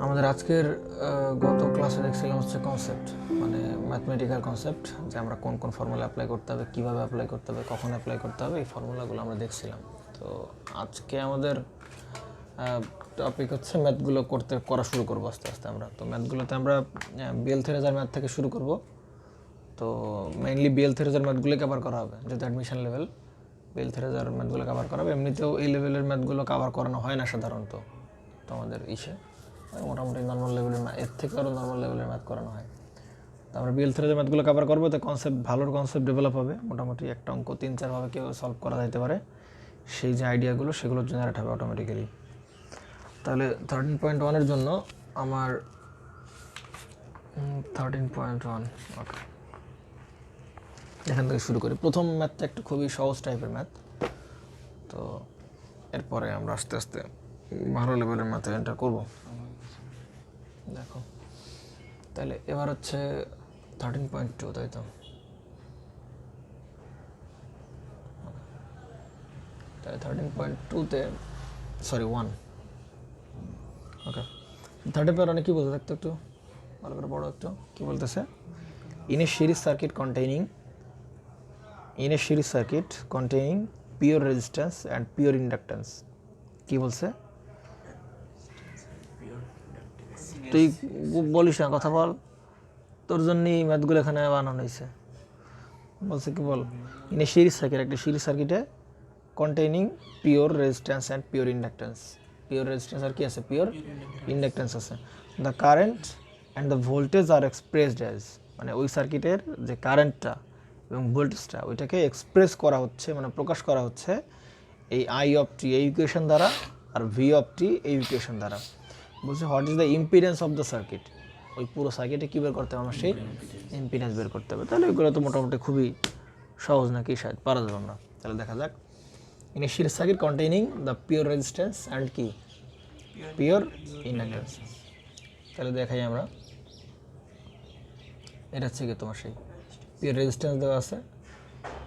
আমাদের আজকের গত ক্লাসে দেখছিলাম হচ্ছে কনসেপ্ট, মানে ম্যাথমেটিক্যাল কনসেপ্ট, যে আমরা কোন কোন ফর্মুলা অ্যাপ্লাই করতে হবে, কীভাবে অ্যাপ্লাই করতে হবে, কখন অ্যাপ্লাই করতে হবে, এই ফর্মুলাগুলো আমরা দেখছিলাম। তো আজকে আমাদের টপিক হচ্ছে ম্যাথগুলো করা শুরু করবো আস্তে আস্তে আমরা। তো ম্যাথগুলোতে আমরা বিএল থেরেজার ম্যাথ থেকে শুরু করব। তো মেইনলি বিএল থেরেজার ম্যাথগুলো কভার করা হবে, যেহেতু অ্যাডমিশন লেভেল বিএল থেরেজার ম্যাথগুলো কভার করা হবে। এমনিতেও এই লেভেলের ম্যাথগুলো কভার করানো হয় না সাধারণত, তো আমাদের মোটামুটি নর্মাল লেভেলের এর থেকে আরও নর্মাল লেভেলের ম্যাথ করানো হয়। তো আমরা বিএল থেরেজার ম্যাথগুলো কভার করবো, তো ভালো কনসেপ্ট ডেভেলপ হবে। মোটামুটি একটা অঙ্ক 3-4 ভাবে কেউ সলভ করা যেতে পারে, সেই যে আইডিয়াগুলো সেগুলো জেনারেট হবে অটোমেটিক্যালি। তাহলে 13.1-এর জন্য আমার 13.1 ওকে, এখান থেকে শুরু করি। প্রথম ম্যাথটা একটু খুবই সহজ টাইপের ম্যাথ, তো এরপরে আমরা আস্তে আস্তে ভালো লেভেলের ম্যাথে এন্টার করবো। দেখো তাহলে এবার হচ্ছে 13.2, তাই তো? তাহলে 13.2-তে 1 ওকে। 13.1 কী বলতে থাকতো, একটু ভালো করে বড় একটু কী বলতেছে? In a series circuit containing pure resistance and pure inductance. কী বলছে? তুই বলিস না, কথা বল, তোর জন্যই ম্যাথগুলো এখানে বানানো হয়েছে। বলছে কি, বল। ইন এ সিরিজ সার্কিট, একটা সিরিজ সার্কিটে containing pure resistance and pure inductance. Pure resistance আর কি আছে? পিওর ইন্ডাকট্যান্স আছে। The current and the voltage are expressed as, মানে ওই সার্কিটের যে কারেন্টটা এবং ভোল্টেজটা ওইটাকে এক্সপ্রেস করা হচ্ছে, মানে প্রকাশ করা হচ্ছে এই আই অফ টি এই ইকুয়েশন দ্বারা, আর ভি অফ টি এই ইকুয়েশন দ্বারা। বলছে what is the impedance of the circuit, ওই পুরো সার্কিটে কী বের করতে হবে? আমার সেই ইম্পিডেন্স বের করতে হবে। তাহলে এগুলো তো মোটামুটি খুবই সহজ নাকি, শায়দ পারা যাবে আমরা। তাহলে দেখা যাক। In a series circuit containing the pure resistance and কি পিওর ইন্ডাকট্যান্স। তাহলে দেখাই আমরা, এটা হচ্ছে কি তোমার সেই পিওর রেজিস্ট্যান্স দেওয়া আছে,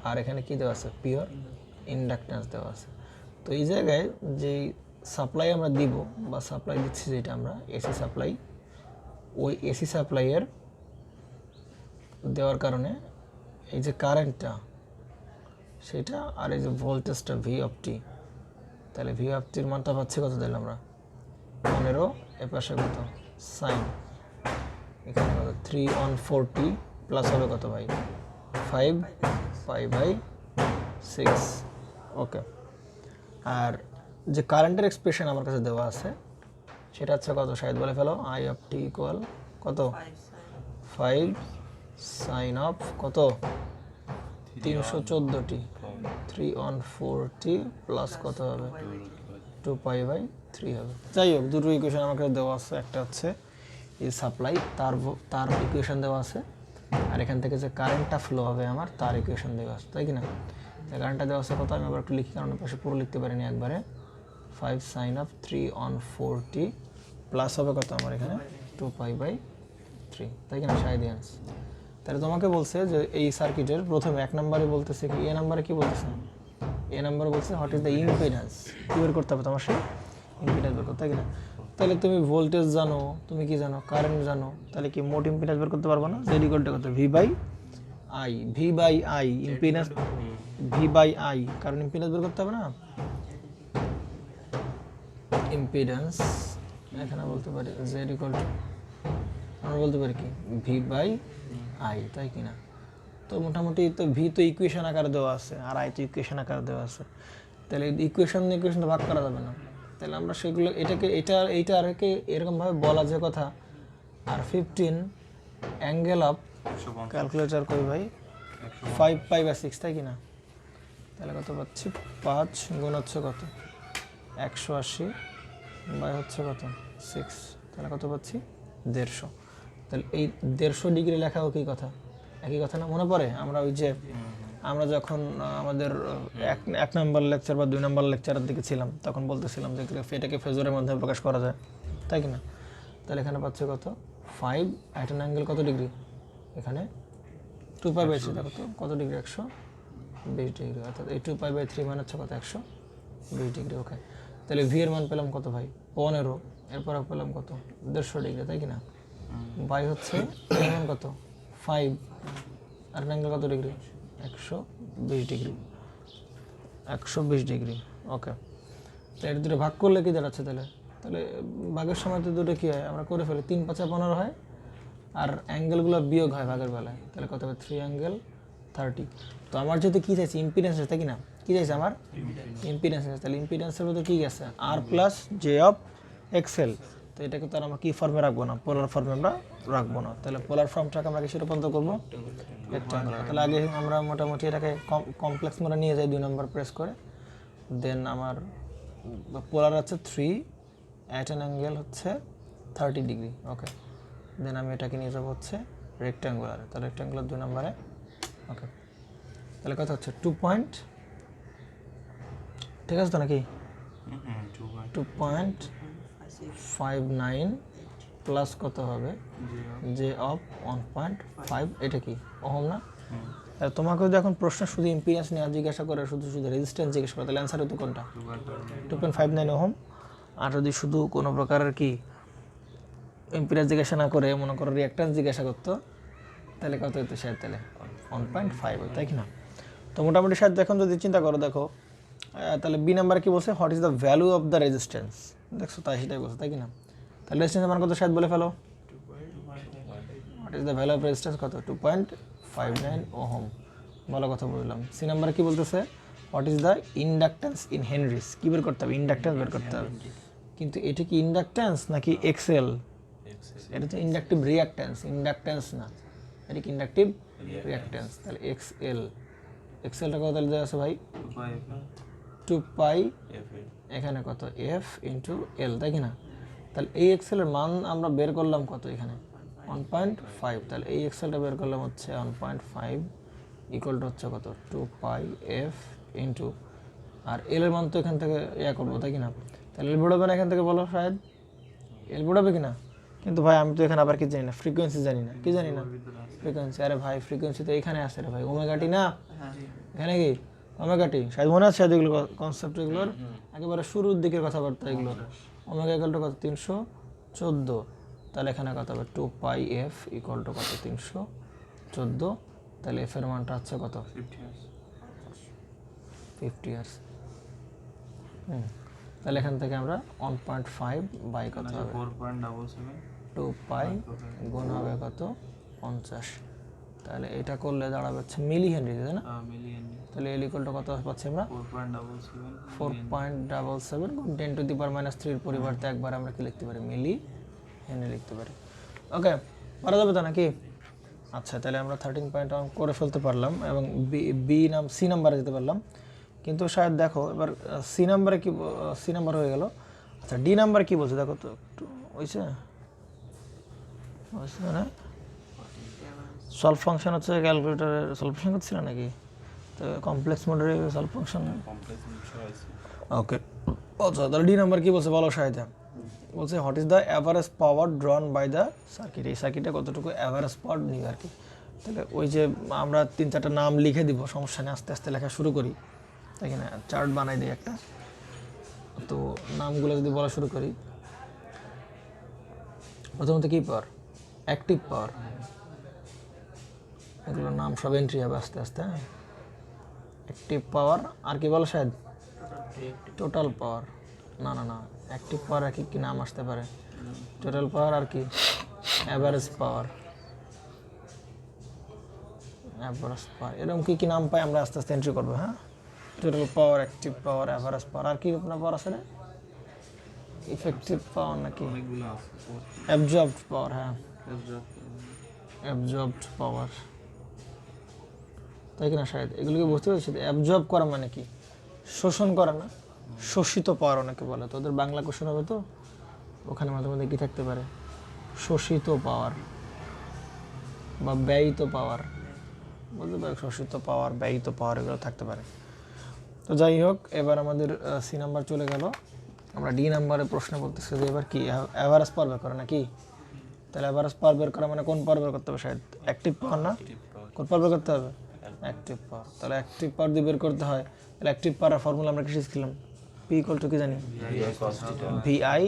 আর এখানে কি দেওয়া আছে? পিওর ইন্ডাকট্যান্স দেওয়া আছে। তো এই জায়গায় যেই সাপ্লাই আমরা দিব বা সাপ্লাই দিচ্ছি, যেটা আমরা এসি সাপ্লাই, ওই এসি সাপ্লাইয়ের দেওয়ার কারণে এই যে কারেন্টটা সেটা, আর এই যে ভোল্টেজটা ভি অফ টি, তাহলে ভি অফ টির মানটা পাচ্ছি কত? দিলাম আমরা 15, এ পাশে কত? সাইন, এখানে কত? 3/4t প্লাস হবে কত ভাই? 5π/6 ওকে। আর যে কারেন্টের এক্সপ্রেশন আমার কাছে দেওয়া আছে সেটা হচ্ছে কত? শায়দ বলে ফেলো। আই অফ টি ইকুয়াল কত? 5 সাইন অফ কত? 314t, 3/4t প্লাস কত হবে? 2π/3 হবে। যাই হোক, দুটো ইকুয়েশন আমাকে দেওয়া আছে। একটা হচ্ছে এই সাপ্লাই, তার ইকুয়েশন দেওয়া আছে, আর এখান থেকে যে কারেন্টটা ফ্লো হবে আমার, তার ইকুয়েশন দেওয়া আছে, তাই কি না? কারেন্টটা দেওয়া আছে কত? আমি আবার একটু লিখি, কারণ পাশে পুরো লিখতে পারিনি একবারে। 5 সাইন অফ 3/4t প্লাস হবে কত আমার এখানে? 2π/3, তাই কি না? সাইডিয়ান্স। তাহলে তোমাকে বলছে যে এই সার্কিটের প্রথমে 1 নম্বরে বলতেছে কি, এ নম্বরে কি বলতেছে? এ নম্বরে বলছে হোয়াট ইজ দ্য ইম্পিডেন্স। কী বের করতে হবে তোমার? সেই ইম্পিডেন্স বের করতে, তাই কি না? তাহলে তুমি ভোল্টেজ জানো, তুমি কি জানো? কারেন্ট জানো, তাহলে কি মোট ইম্পিডেন্স বের করতে পারবো না? জেড ইকুয়াল টু কত? ভি/আই। ভি/আই ইম্পিডেন্স, ভি/আই, কারণ ইম্পিডেন্স বের করতে হবে না। ইম্পিডেন্স এখানে বলতে পারি জেড ইকুয়াল টু, আমরা বলতে পারি কি ভি/আই, তাই কি না? তো মোটামুটি তো ভি তো ইকুয়েশন আকারে দেওয়া আছে, আর আই তো ইকুয়েশন আকারে দেওয়া আছে। তাহলে ইকুয়েশন তো ভাগ করা যাবে না। তাহলে আমরা সেগুলো এইটা আর কি এরকমভাবে বলা যে কথা। আর 15 অ্যাঙ্গেল অফ ক্যালকুলেটার কই ভাই? 5π/6, তাই কি না? তাহলে কত পাচ্ছি? 5 গুণ হচ্ছে কত? 180 বাই হচ্ছে কত? 6, তাহলে কত পাচ্ছি? 150। তাহলে এই 150 ডিগ্রি লেখাও কি কথা? একই কথা না? মনে পড়ে আমরা ওই যে আমরা যখন আমাদের 1 নম্বর লেকচার বা 2 নম্বর লেকচারের দিকে ছিলাম, তখন বলতেছিলাম যে এটাকে ফেজরের মাধ্যমে প্রকাশ করা যায়, তাই কি না? তাহলে এখানে পাচ্ছে কত? 5 অ্যাট অ্যান অ্যাঙ্গেল কত ডিগ্রি? এখানে 2π/3, দেখো তো কত ডিগ্রি? 120 ডিগ্রি। অর্থাৎ এই 2π/3 মানে হচ্ছে কত? 120 ডিগ্রি। ওকে, তাহলে ভি এর মান পেলাম কত ভাই? 15, এরপর পেলাম কত 150 ডিগ্রি, তাই কি না? বাই হচ্ছে এমন কত 5, আর অ্যাঙ্গেল কত ডিগ্রি 120 ডিগ্রি, 120 ডিগ্রি। ওকে, তো এর দুটো ভাগ করলে কি দাঁড়াচ্ছে তাহলে? তাহলে ভাগের সময় তো দুটো কী হয় আমরা করে ফেলি, 3 5 15 হয়, আর অ্যাঙ্গেলগুলো বিয়োগ হয় ভাগের বেলায়, তাহলে কত হবে 3 অ্যাঙ্গেল 30। তো আমার যদি কী চাইছে ইম্পিডেন্স, তাই কি না? কী চাইছে আমার ইম্পিডেন্স, তাহলে ইম্পিডেন্সের মধ্যে কী গেছে আর প্লাস জে অফ এক্সএল। তো এটাকে তো আর আমরা কী ফর্মে রাখবো না, পোলার ফর্মে আমরা রাখবো না, তাহলে পোলার ফর্মটাকে আমরা কিসে রূপান্তর করবো? রেক্ট্যাঙ্গুলার। তাহলে আগে আমরা মোটামুটি এটাকে কমপ্লেক্স মোডে নিয়ে যাই 2 নম্বর প্রেস করে, দেন আমার পোলার হচ্ছে 3 অ্যাট অ্যান অ্যাঙ্গেল হচ্ছে 30 ডিগ্রি। ওকে, দেন আমি এটাকে নিয়ে যাবো হচ্ছে রেক্ট্যাঙ্গুলারে, তো রেক্ট্যাঙ্গুলার 2 নম্বরে। ওকে, তাহলে কথা হচ্ছে 2 পয়েন্ট, ঠিক আছে তো নাকি? 2.59 প্লাস কত হবে জে অফ 1.5, এটা কি ওহম না? তোমাকে যদি এখন প্রশ্ন শুধু ইম্পিডেন্স নিয়ে জিজ্ঞাসা করে, শুধু শুধু রেজিস্ট্যান্স জিজ্ঞাসা করে, তাহলে অ্যান্সার হতো কোনটা? 2.59 ওহম। আর যদি শুধু কোনো প্রকারের কি ইম্পিডেন্স জিজ্ঞাসা না করে মনে করো রিঅ্যাক্ট্যান্স জিজ্ঞাসা করতো, তাহলে কত হতো স্যার? তাহলে 1.5 হতো, তাই কি না? তো মোটামুটি স্যার এখন যদি চিন্তা করো, দেখো তাহলে বি নাম্বার কি বলছে, what is the value of the resistance, দেখছো তাই সেটাই বলছে, তাই কি না? তাহলে রেজিস্ট্যান্স মান কত স্যার বলে ফেলো, what is the value of resistance কত? 2.59 ওহম, ভালো কথা বললাম। সি নাম্বারে কি বলতেছে, what is the inductance in henries, কী বের করতে হবে? ইন্ডাকট্যান্স বের করতে হবে। কিন্তু এটা কি ইন্ডাকট্যান্স নাকি এক্সেল? এটা তো ইন্ডাকটিভ রিঅ্যাকট্যান্স, ইন্ডাকট্যান্স না, এটা কি ইন্ডাকটিভ রিঅ্যাকট্যান্স। তাহলে এক্সএল, এক্সএলটা কত তাহলে দেওয়া আছে ভাই? 2 পাই, এখানে কত এফ ইন্টু এল, তাই কি না? তাহলে এই এক্সেলের মান আমরা বের করলাম কত এখানে 1.5, তাহলে এই এক্সেলটা বের করলাম হচ্ছে 1.5 ইকুয়াল টু হচ্ছে কত 2 পাই এফ ইন্টু, আর এল এর মান তো এখান থেকে ইয়া করবো, তাই কি না? তাহলে এল বেরোবে না এখান থেকে, বলো শায়দ এল বেরোবে কি না? কিন্তু ভাই আমি তো এখানে আবার কি জানি না, ফ্রিকোয়েন্সি জানি না, কি জানি না ফ্রিকোয়েন্সি। আরে ভাই ফ্রিকোয়েন্সি তো এখানে আসে রে ভাই, ওমেগাটি না এখানে কি ওমেগাটি, শায়দ মনে আছে এগুলো কনসেপ্ট, এগুলোর একেবারে শুরুর দিকের কথাবার্তা এগুলো। ওমেগা ইকুয়াল টু কত 314, তাহলে এখানে কত হবে 2 পাই এফ ইকুয়াল টু কত 314, তাহলে এফ এর মানটা হচ্ছে কত 50 ইয়ার্স। তাহলে এখান থেকে আমরা 1.5 বাই কত হবে 2 পাই গুণ হবে কত 50, তাহলে এটা করলে দাঁড়াবে হচ্ছে মিলি হেনরি, তাই না? তাহলে এল ইকুয়াল টু কত পাচ্ছি আমরা 4.77 গুণ 10 টু দি পাওয়ার -3 এর পরিবর্তে একবার আমরা কি লিখতে পারি মিলি হেনরি লিখতে পারি। ওকে, পারা যাবে তো নাকি? আচ্ছা, তাহলে আমরা 13 পয়েন্ট করে ফেলতে পারলাম এবং সি নাম্বারে যেতে পারলাম। কিন্তু শায়দ দেখো এবার সি নাম্বারে কি, সি নাম্বার হয়ে গেল। আচ্ছা, ডি নাম্বার কি বলছে দেখো তো একটু, হয়েছে না? সলভ ফাংশন হচ্ছে ক্যালকুলেটরের সলভ ফাংশন করছিল নাকি? তো কমপ্লেক্স মোডের সলভ ফাংশন। ওকে, আচ্ছা তাহলে ডি নাম্বার কি বলছে বলো শায়দ? বলছে what is the average power drawn by the circuit, এই সার্কিটে কতটুকু অ্যাভারেজ পাওয়ার নিবে আর কি। তাহলে ওই যে আমরা 3-4টা নাম লিখে দিব, সমস্যা নেই, আস্তে আস্তে লেখা শুরু করি, তাই কিনা? চার্ট বানাই দিই একটা, তো নামগুলো যদি বলা শুরু করি, প্রথমত কি পাওয়ার, অ্যাক্টিভ পাওয়ার, এগুলোর নাম সব এন্ট্রি হবে আস্তে আস্তে। হ্যাঁ, অ্যাক্টিভ পাওয়ার, আর কি বলো শায়দ টোটাল পাওয়ার, না না না, অ্যাক্টিভ পাওয়ার আর কি নাম আসতে পারে, টোটাল পাওয়ার আর কি অ্যাভারেজ পাওয়ার, অ্যাভারেজ পাওয়ার, এরকম কি নাম পাই আমরা আস্তে আস্তে এন্ট্রি করবো। হ্যাঁ, total power, active power, average power, আর কি আপনার পাওয়ার আছে না, ইফেক্টিভ পাওয়ার নাকি অ্যাবজর্বড পাওয়ার, হ্যাঁ অ্যাবজর্বড পাওয়ার, তাই কিনা শায়দ? এগুলোকে বুঝতে পেরেছি। অ্যাবজর্ব করা মানে কি, শোষণ করা না, শোষিত পাওয়ার অনেকে বলে। তো ওদের বাংলা কোশ্চেন হবে, তো ওখানে মাঝে মধ্যে কি থাকতে পারে, শোষিত পাওয়ার বা ব্যয়িত পাওয়ার, বুঝতে পারে, শোষিত পাওয়ার, ব্যয়িত পাওয়ার, এগুলো থাকতে পারে। তো যাই হোক, এবার আমাদের সি নাম্বার চলে গেল। আমরা ডি নাম্বারে প্রশ্ন করতেছি যে এবার কি অ্যাভারেজ পাওয়ার বের করে নাকি? তাহলে অ্যাভারেজ পাওয়ার বের করা মানে কোন পাওয়ার বের করতে হবে শায়দ? অ্যাক্টিভ পাওয়ার না? কোন পাওয়ার বের করতে হবে? অ্যাক্টিভ পাওয়ার। তাহলে অ্যাক্টিভ পাওয়ার দিয়ে বের করতে হয়, তাহলে অ্যাক্টিভ পাওয়ার ফর্মুলা আমরা কি শিখছিলাম? P পি ইকুয়াল টু কি জানি ভিআই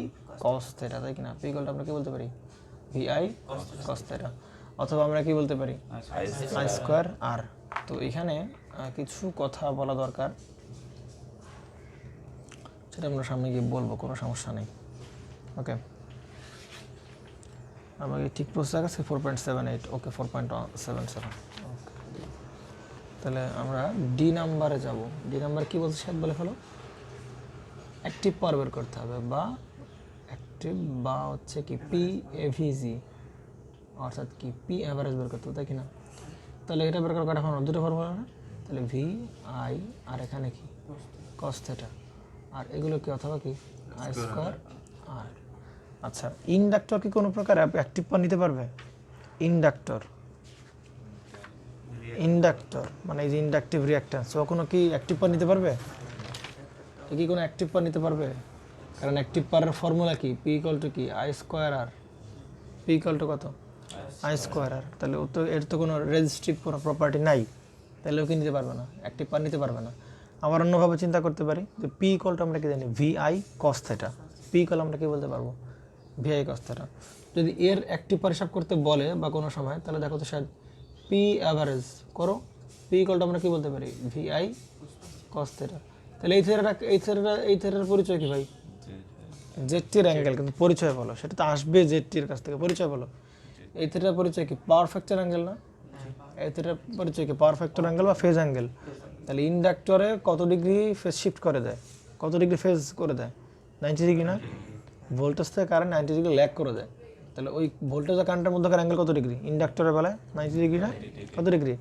কস থেটা, তাই কিনা? পি ইকুয়াল টু আমরা কি বলতে পারি ভিআই কস থেটা, অথবা আমরা কি বলতে পারি আই স্কোয়ার আর। তো এখানে কিছু কথা বলা দরকার, সেটা আমরা সামনে গিয়ে বলবো, কোনো সমস্যা নেই। ওকে, আমাকে ঠিক প্রসেস আছে 4.78, ওকে 4.77। তাহলে আমরা ডি নাম্বারে যাব। ডি নাম্বার কি বলছে সেটা বলে ফেলো। অ্যাক্টিভ পাওয়ার বের করতে হবে, বা অ্যাক্টিভ বা হচ্ছে কি পি এভিজি, অর্থাৎ কি পি অ্যাভারেজ বের করতে হবে, তাই কিনা? তাহলে এটা বের করার এখন দুটো ফর্মুলা না, তাহলে ভি আই আর এখানে কি কস থেটা, আর এগুলো কি অথবা কি আই স্কোয়ার আর। আচ্ছা, ইন্ডাক্টর কি কোনো প্রকার অ্যাক্টিভ পাওয়ার নিতে পারবে? ইন্ডাক্টর মানে এই যে ইন্ডাকটিভ রিঅ্যাক্ট্যান্স, ও কোনো কি অ্যাক্টিভ পাওয়ার নিতে পারবে? কি কোনো অ্যাক্টিভ পাওয়ার নিতে পারবে? কারণ অ্যাক্টিভ পাওয়ারের ফর্মুলা কি পি ইকুয়াল টু কি I square R. P equal to কত আই স্কোয়ার আর। তাহলে ও তো এর তো কোনো রেজিস্ট্রিভ কোনো প্রপার্টি নাই, তাহলে ও কি নিতে পারবে না, অ্যাক্টিভ পাওয়ার নিতে পারবে না। আবার অন্যভাবে চিন্তা করতে পারি যে পি ইকুয়াল টু আমরা কি জানি V I cos theta, P equal আমরা কি বলতে পারবো ভি আই কস থেটা। যদি এর অ্যাক্টিভ পাওয়ার হিসাব করতে বলে বা কোনো সময়, তাহলে দেখো তো স্যার পি অ্যাভারেজ করো, পি ইকুয়াল টু আমরা কি বলতে পারি ভি আই কস থেটা। তাহলে এই থেটার পরিচয় কি ভাই? জেডটির অ্যাঙ্গেল, কিন্তু পরিচয় বলো, সেটা তো আসবে জেডটির কাছ থেকে, পরিচয় বলো। এই থেটার পরিচয় কি পাওয়ার ফ্যাক্টর অ্যাঙ্গেল না? এই থেটার পরিচয় কি পাওয়ার ফ্যাক্টর অ্যাঙ্গেল বা ফেজ অ্যাঙ্গেল। তাহলে ইন্ডাক্টরে কত ডিগ্রি ফেজ শিফট করে দেয়, কত ডিগ্রি ফেজ করে দেয়? 90 ডিগ্রি না? ভোল্টেজ থেকে কারেন্ট 90 ডিগ্রি ল্যাগ করে দেয়। তাহলে ওই ভোল্টেজ আর কারেন্টের মধ্যকার অ্যাঙ্গেল কত ডিগ্রি? ইন্ডাক্টরের বেলায় 90 ডিগ্রি না? কত ডিগ্রি?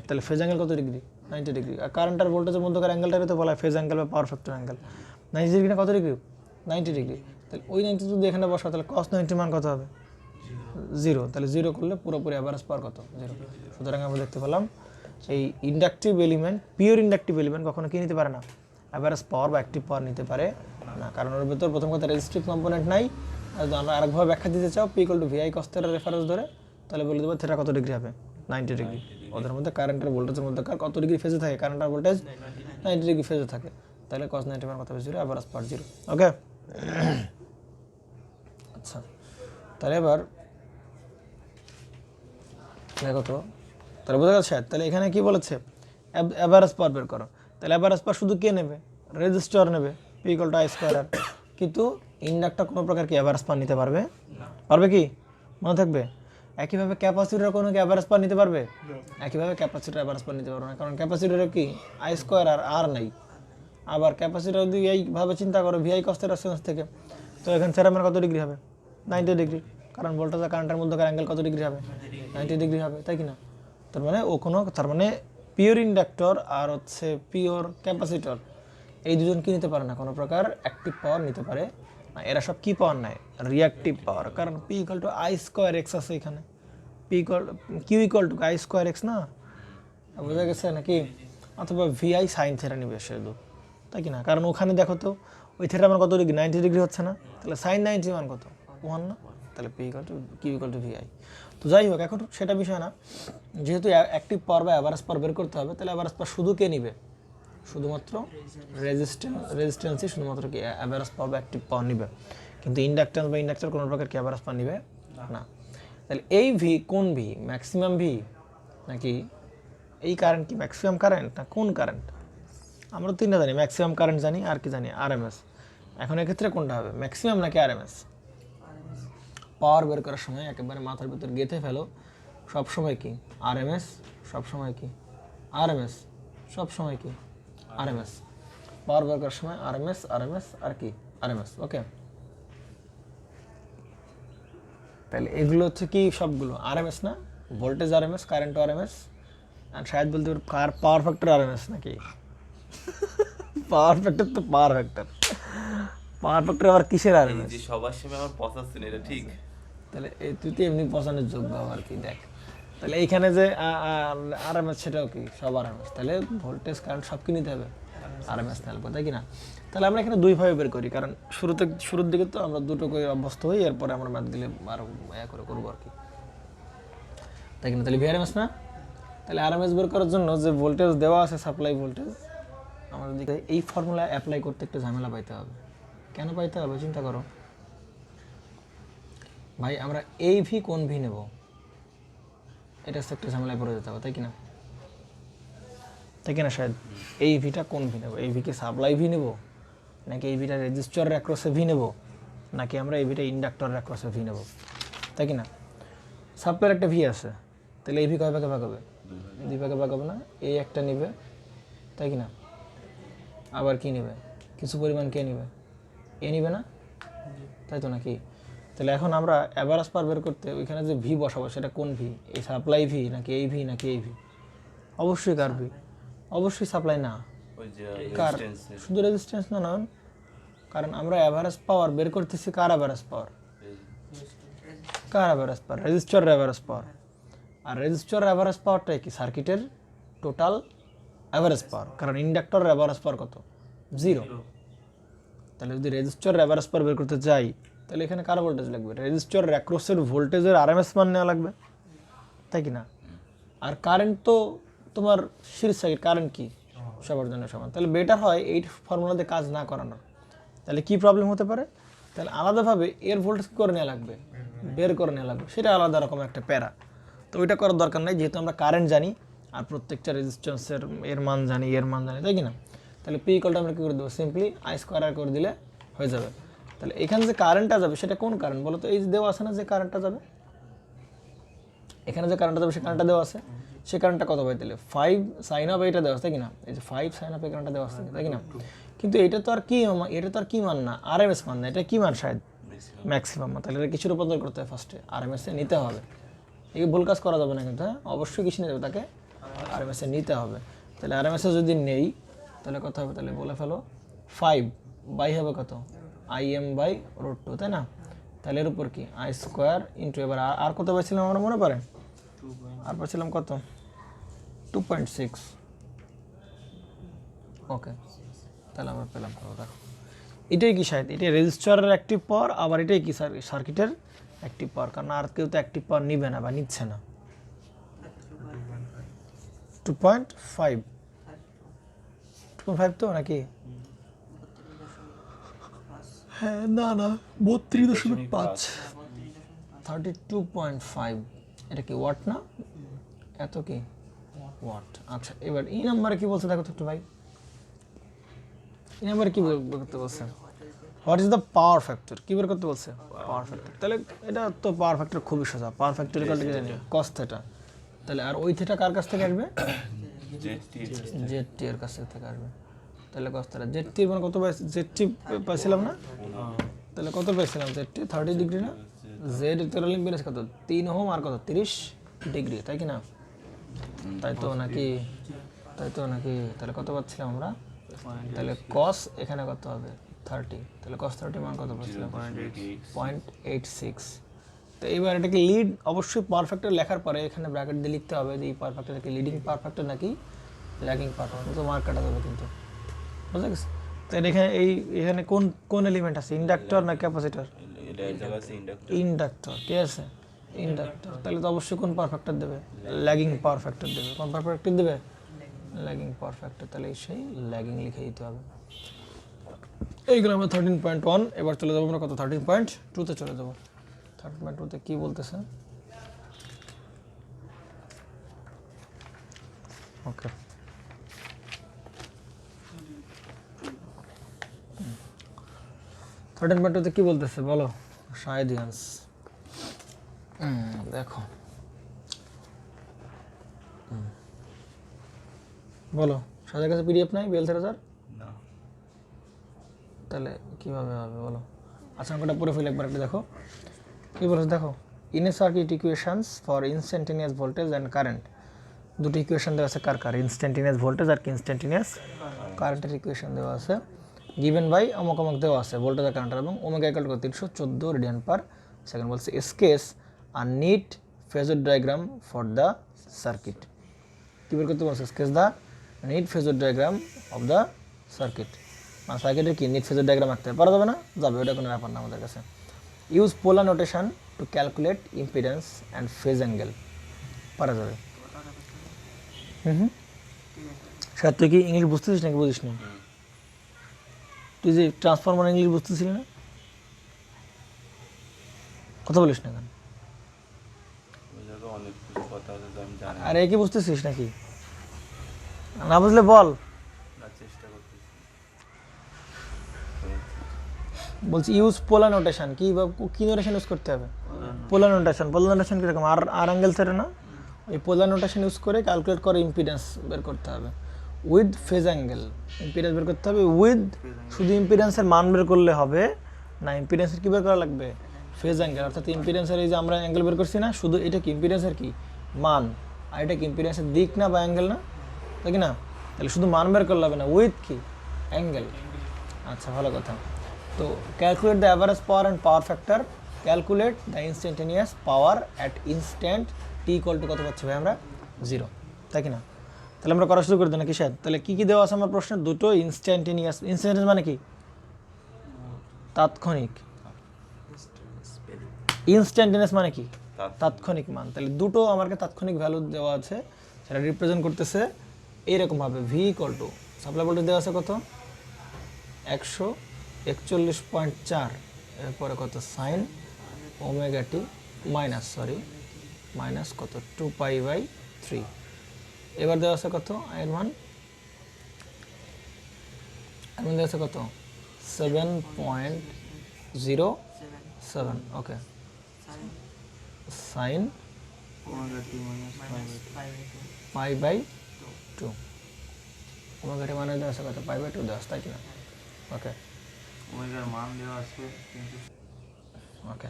তাহলে ফেজ অ্যাঙ্গেল কত ডিগ্রি? 90 ডিগ্রি। আর কারেন্ট আর ভোল্টেজের মধ্যকার অ্যাঙ্গেলটাকে তো বলা হয় ফেজ অ্যাঙ্গেল বা পাওয়ার ফ্যাক্টর অ্যাঙ্গেল। 90 ডিগ্রি না কত ডিগ্রি? 90 ডিগ্রি। তাহলে ওই 90 যদি এখানে বসা, তাহলে cos 90 মান কত হবে? 0। তাহলে 0 করলে পুরোপুরি অ্যাভারেজ পাওয়ার কত? 0। সুতরাং আমরা দেখতে পেলাম এই inductive element, pure inductive element কখনো কি নিতে পারে না, অ্যাভারেজ পাওয়ার বা অ্যাক্টিভ পাওয়ার নিতে পারে না, কারণ ওর ভেতর প্রথম কথা রেজিস্ট্রিভ কম্পোনেন্ট নাই। আর আমরা আরেকভাবে ব্যাখ্যা দিতে চাও P equal to V I cos থেটার রেফারেন্স ধরে, তাহলে বলে দেবো থেটা কত ডিগ্রি হবে? 90 ডিগ্রি। ওদের মধ্যে কারেন্ট আর ভোল্টেজের মধ্যে কত ডিগ্রি ফেজে থাকে? কারেন্ট আর ভোল্টেজ 90 ডিগ্রি ফেজে থাকে, তাহলে cos 90 মান কত হবে? 0, অ্যাভারেজ পাওয়ার 0। ওকে, আচ্ছা, তাহলে এবার দেখো তো, তাহলে বোঝা গেছে। তাহলে এখানে কি বলেছে? অ্যাভারেজ পাওয়ার বের করো। তাহলে অ্যাভারেজ পাওয়ার শুধু কে নেবে? রেজিস্টর নেবে, P equal to I square R. কিন্তু ইন্ডাক্টর কোনো প্রকার কি অ্যাভারেজ পাওয়ার নিতে পারবে? পারবে কি? মনে থাকবে। একইভাবে ক্যাপাসিটর কোনো কি অ্যাভারেজ পাওয়ার নিতে পারবে? একইভাবে ক্যাপাসিটর অ্যাভারেজ পাওয়ার নিতে পারবে না, কারণ ক্যাপাসিটরে কি আই স্কোয়ার আর নাই। আবার ক্যাপাসিটর যদি এইভাবে চিন্তা করো ভিআই কস থেটার সেন্স থেকে, তো এখানে সেরামের কত ডিগ্রি হবে? 90 ডিগ্রি, কারণ ভোল্টেজ আর কারেন্টের মধ্যকার অ্যাঙ্গেল কত ডিগ্রি হবে? 90 ডিগ্রি হবে, তাই কি না? তার মানে ও কোনো, তার মানে পিওর ইন্ডাক্টর আর হচ্ছে পিওর ক্যাপাসিটর, এই দুজন কি নিতে পারে না, কোনো প্রকার অ্যাক্টিভ পাওয়ার নিতে পারে না। এরা সব কি পাওয়ার নেয়? রিয়াক্টিভ পাওয়ার, কারণ P equal to I square X আছে এখানে, P equal Q equal to I square X না, বোঝা গেছে নাকি? অথবা ভিআই সাইন থেটা নিবে শুধু, তাই কি না? কারণ ওখানে দেখো তো ওই থেটা মান কত ডিগ্রি? 90 ডিগ্রি হচ্ছে না? তাহলে সাইন 90 মান কত? 1 না? তাহলে P equal to Q equal to VI. তো যাই হোক, এখন সেটা বিষয় না, যেহেতু অ্যাক্টিভ পাওয়ার বা অ্যাভারেজ পাওয়ার বের করতে হবে, তাহলে অ্যাভারেজ পাওয়ার শুধু কে নিবে? শুধুমাত্র রেজিস্ট্যান্সই শুধুমাত্র কি অ্যাভারেজ পাওয়ার বা অ্যাক্টিভ পাওয়ার নিবে, কিন্তু ইন্ডাক্ট্যান্স বা ইন্ডাক্টর কোনো প্রকার কি অ্যাভারেজ পাওয়ার নিবে না। তাহলে এই ভি কোন ভি? ম্যাক্সিমাম ভি নাকি এই কারেন্ট? কি ম্যাক্সিমাম কারেন্ট না কোন কারেন্ট? আমরা তিনটা জানি, ম্যাক্সিমাম কারেন্ট জানি, আর কি জানি? আরএমএস। এখন এক্ষেত্রে কোনটা হবে, ম্যাক্সিমাম নাকি আরএমএস? পাওয়ার বের করার সময় একেবারে মাথার ভিতর গেঁথে ফেলো, সবসময় কি আরএমএস, সবসময় কি আরএমএস, সবসময় কি আরএমএস। পাওয়ার বের করার সময় আরএমএস, আরএমএস আর কি আরএমএস। ওকে, তাহলে এগুলো হচ্ছে কি সবগুলো আরএমএস না? ভোল্টেজ আরএমএস, কারেন্ট আরএমএস, আর শায়দ বলতে পারো পাওয়ার ফ্যাক্টর আরএমএস নাকি? পাওয়ার ফ্যাক্টর তো পাওয়ার ফ্যাক্টর, পাওয়ার ফ্যাক্টর আবার কিসের আরএমএস? যে সবার সামনে আমার পছাচ্ছেন, এটা ঠিক? তাহলে তুই তো এমনি পছন্দের যোগ্য আর কি। দেখ, তাহলে এইখানে যে আরএমএস, সেটাও কি সব আরএমএস। তাহলে ভোল্টেজ কারেন্ট সব কি নিতে হবে? আরএমএস নিতে, তাই কি না? তাহলে আমরা এখানে দুইভাবে বের করি, কারণ শুরুর দিকে তো আমরা দুটো করে অভ্যস্ত হই, এরপরে আমরা ম্যাথ দিলে আরো করে করবো আর কি, তাই কিনা? তাহলে ভিআরএমএস না? তাহলে আরএমএস বের করার জন্য যে ভোল্টেজ দেওয়া আছে, সাপ্লাই ভোল্টেজ, আমাদের দিকে এই ফর্মুলা অ্যাপ্লাই করতে একটু ঝামেলা পাইতে হবে। কেন পাইতে হবে চিন্তা করো ভাই, আমরা এই ভি কোন ভি নেব, এটা হচ্ছে একটা ঝামেলায় পড়ে যেতে হবে, তাই কিনা? তাই কিনা শায়দ? এই ভিটা কোন ভি নেব? এই ভিকে সাপ্লাই ভি নেব, নাকি এই ভিটা রেজিস্টারের অ্যাক্রসে ভি নেব, নাকি আমরা এই ভিটা ইন্ডাক্টরের অ্যাক্রসে ভি নেব, তাই কিনা? সাপ্লাইয়ের একটা ভি আছে, তাহলে এই ভি কয় ভাগে ভাগ হবে? 2 ভাগে ভাগ হবে না? এই একটা নিবে, তাই কিনা? আবার কি নেবে? কিছু পরিমাণ কে নিবে? এ নিবে না, তাই তো নাকি? তাহলে এখন আমরা অ্যাভারেজ পার বের করতে ওইখানে যে ভি বসাবো সেটা কোন ভি? এই সাপ্লাই ভি নাকি এই ভি নাকি এই ভি? অবশ্যই কার ভি? অবশ্যই সাপ্লাই না, ওই যে কার? রেজিস্ট্যান্স শুধু রেজিস্ট্যান্স না, নন, কারণ আমরা অ্যাভারেজ পাওয়ার বের করতেছি কার অ্যাভারেজ পাওয়ার? কার অ্যাভারেজ পাওয়ার? রেজিস্টারের অ্যাভারেজ পাওয়ার। আর রেজিস্টারের অ্যাভারেজ পাওয়ারটাই কি? সার্কিটের টোটাল অ্যাভারেজ পাওয়ার, কারণ ইন্ডাক্টরের অ্যাভারেজ পাওয়ার কত? 0। তাহলে যদি রেজিস্টারের অ্যাভারেজ পাওয়ার বের করতে যাই তাহলে এখানে কার ভোল্টেজ লাগবে? রেজিস্টারের অ্যাক্রসের ভোল্টেজের আরএমএস মান নেওয়া লাগবে, তাই কি না? আর কারেন্ট তো তোমার সিরিজ সার্কিট, কারেন্ট কি সবার জন্য সমান। তাহলে বেটার হয় এই ফর্মুলাতে কাজ না করানোর। তাহলে কি প্রবলেম হতে পারে? তাহলে আলাদাভাবে এর ভোল্টেজ করে নেওয়া লাগবে, বের করে নেওয়া লাগবে, সেটা আলাদা রকম একটা প্যারা। তো ওইটা করার দরকার নাই, যেহেতু আমরা কারেন্ট জানি আর প্রত্যেকটা রেজিস্ট্যান্সের এর মান জানি, এর মান জানি, তাই কি না? তাহলে পি ইকুয়ালটা আমরা কী করে দেবো? সিম্পলি আই স্কোয়ার আর করে দিলে হয়ে যাবে। তাহলে এখানে যে কারেন্টটা যাবে সেটা কোন কারেন্ট বলো তো? এই যে দেওয়া আছে না যে কারেন্টটা যাবে, এখানে যে কারেন্টটা যাবে সে কারেন্টটা দেওয়া আছে, সে কারেন্টটা কত পাই? তাহলে 5 সাইন অফ এইটা দেওয়া আছে, তাই কি না? এই যে 5 সাইন অফ এই কারেন্টটা দেওয়া আছে, তাই কি না? কিন্তু এটা তো আর কি, এটা তো আর কি মান না, আরএমএস মান না, এটা কি মান? শায়দ ম্যাক্সিমাম মান। তাহলে এটা কিছু রূপান্তর করতে হয়, ফার্স্টে আরএমএস এ নিতে হবে। এই ভুল কাজ করা যাবে না কিন্তু, হ্যাঁ অবশ্যই কিছু নিতে হবে, তাকে আরএমএস এ নিতে হবে। তাহলে আরএমএস এ যদি নেই তাহলে কত হবে? তাহলে বলে ফেলো 5 বাই হবে কত? IM/√2, তাই না? তাহলে এর উপর কি আই স্কোয়ার ইন্টু, এবার আর কত পাইছিলাম আমরা মনে পড়ে? আর পাইছিলাম কত? 2.6। ওকে, তাহলে আমরা পেলাম কত? দেখো এটাই কি শায়দ, এটাই রেজিস্টারের অ্যাক্টিভ পাওয়ার, আবার এটাই কি সার্কিটের অ্যাক্টিভ পাওয়ার, কারণ আর কেউ তো অ্যাক্টিভ পাওয়ার নিবে না বা নিচ্ছে না। 2.5 2.5 তো নাকি? হ্যাঁ, না না, 32.5 32.5। এটা কি ওয়াট না? এত কি ওয়াট? আচ্ছা, এবার এই নাম্বারে কি বলছে দেখো তো একটু ভাই, এই নাম্বারে কি করতে বলছে? What is the power factor? কি বের করতে বলছে? Power factor. তাহলে এটা তো পাওয়ার ফ্যাক্টর খুবই সোজা, পাওয়ার ফ্যাক্টর ইকুয়াল টু জানি cos থিটা। তাহলে আর ওই থিটা কার কাছ থেকে আসবে? জেড টি এর কাছ থেকে আসবে। তাহলে cos থিটা, জেড টি মানে কত পাইছি? জেড টি পাইছিলাম না? তাহলে কত পাইছিলাম? জেড টি 30 ডিগ্রি না? জেড এর ইম্পিডেন্স কত? 3 ওহম আর কত? 30 ডিগ্রি, তাই কি না? তাই তো নাকি? তাই তো নাকি? তাহলে কত পাচ্ছিলাম আমরা? তাহলে cos এখানে কত হবে? 30। তাহলে cos 30 মান কত পাচ্ছিলাম? 0.86। তো এইবার এটাকে লিড, অবশ্যই পাওয়ার ফ্যাক্টর লেখার পরে এখানে ব্র্যাকেট দিয়ে লিখতে হবে যে এই পাওয়ার ফ্যাক্টরটাকে লিডিং পাওয়ার ফ্যাক্টর নাকি ল্যাগিং পাওয়ার ফ্যাক্টর, তো মার্ক কাটা যাবে কিন্তু, বুঝা গেছে? তো এখানে এখানে কোন কোন এলিমেন্ট আছে? ইন্ডাক্টর না ক্যাপাসিটর? ইন্ডাক্টর। কে আছে? ইন্ডাক্টর। তাহলে তো অবশ্যই কোন পাওয়ার ফ্যাক্টর দেবে? ল্যাগিং পাওয়ার ফ্যাক্টর দেবে। কোন পাওয়ার ফ্যাক্টর দেবে? Lagging power factor. তাহলে সেই ল্যাগিং লিখে দিতে হবে। এইগুলো আমরা 13.1। এবার চলে যাবো আমরা কত? 13.2 তে চলে যাবো। 13.2 তে কি বলতেছে? ওকে, থার্টিন পয়েন্ট টুতে কি বলতেছে বলো শায়দিয়ান্স? দেখো বলো, সাদের কাছে পিডিএফ নাই বিএল স্যার? না, তাহলে কীভাবে হবে বলো? আচ্ছা, অঙ্কটা পুরো ফেলে একবার একটু দেখো কী বলেছে। দেখো, in a circuit equations for instantaneous voltage and current, দুটো ইকুয়েশন দেওয়া আছে কার? ইনস্ট্যান্টেনিয়াস ভোল্টেজ আর ইনস্ট্যান্টেনিয়াস কারেন্টের ইকুয়েশন দেওয়া আছে, গিভেন বাই অমুক অমুক দেওয়া আছে ভোল্টেজ আর কারেন্ট, এবং omega equal to 314 radian per second. বলছে স্কেচ আর neat phasor diagram for the circuit. কী বের করতে বলছে? Sketch the neat phasor diagram of the circuit. মানে সার্কিটের কি নিট ফেজর ডায়াগ্রাম আঁকতে পারা যাবে না? যাবে, ওটা কোনো ব্যাপার না আমাদের কাছে। Use polar notation to calculate impedance and phase angle, পারা যাবে। স্যার তুই কি ইংলিশ বুঝতেছিস নাকি বুঝিস না? তুই যে ট্রান্সফরমার ইংলিশ বুঝতেছিলি না, কথা বলিস না কেন? ওই জায়গায় অনেক কিছু কথা আছে যে আমি জানি আর একই বুঝতেছিস নাকি? না বুঝলে বল। না, চেষ্টা করতেছি। বলছি ইউজ পোলার নোটেশন, কি কি নোটেশন ইউজ করতে হবে? পোলার নোটেশন। পোলার নোটেশন কীরকম? আর আর অ্যাঙ্গেল সেটা না, ওই পোলার নোটেশন ইউজ করে ক্যালকুলেট করে ইম্পিডেন্স বের করতে হবে উইথ ফেজ অ্যাঙ্গেল। ইম্পিডেন্স বের করতে হবে উইথ, শুধু ইম্পিডেন্সের মান বের করলে হবে না, ইম্পিডেন্সের কী বের করা লাগবে? Phase angle. অর্থাৎ ইম্পিডেন্সের এই যে আমরা অ্যাঙ্গেল বের করছি না, শুধু এটা কি ইম্পিডেন্সের কি মান, আর এটা কি ইম্পিডেন্সের দিক না বা অ্যাঙ্গেল না, তাই কি না? তাহলে শুধু মান বের করলে হবে না, উইথ কি অ্যাঙ্গেল। আচ্ছা, ভালো কথা। তো calculate the average power and power factor, calculate the instantaneous power at instant T equal to কত পাচ্ছি ভাই আমরা? 0, তাই কি না? তাহলে আমরা করা শুরু করে দিই নাকি স্যার? তাহলে কী কী দেওয়া আছে আমার প্রশ্নে? দুটো ইনস্ট্যান্টেনিয়াস। ইনস্ট্যান্টেনিয়াস মানে কি? তাৎক্ষণিক। ইনস্ট্যান্টেনিয়াস মানে কি? তাৎক্ষণিক মান। তাহলে দুটো আমাকে তাৎক্ষণিক ভ্যালু দেওয়া আছে, সেটা রিপ্রেজেন্ট করতেছে এইরকমভাবে। V equal to supply voltage দেওয়া আছে কত? 141.4, এরপরে কত সাইন ওমেগা টি মাইনাস কত 2π/3। এবার দেওয়া আছে কত আয়ের মান? এর দেওয়া আছে কত? 7.07। ওকে, সাইন π/2। ওমেগা টি মানে দেওয়া আছে কত? π/2 দেওয়া আছে, তাই কিনা? ওকে, ওমেগার মান দেওয়া আছে। ওকে,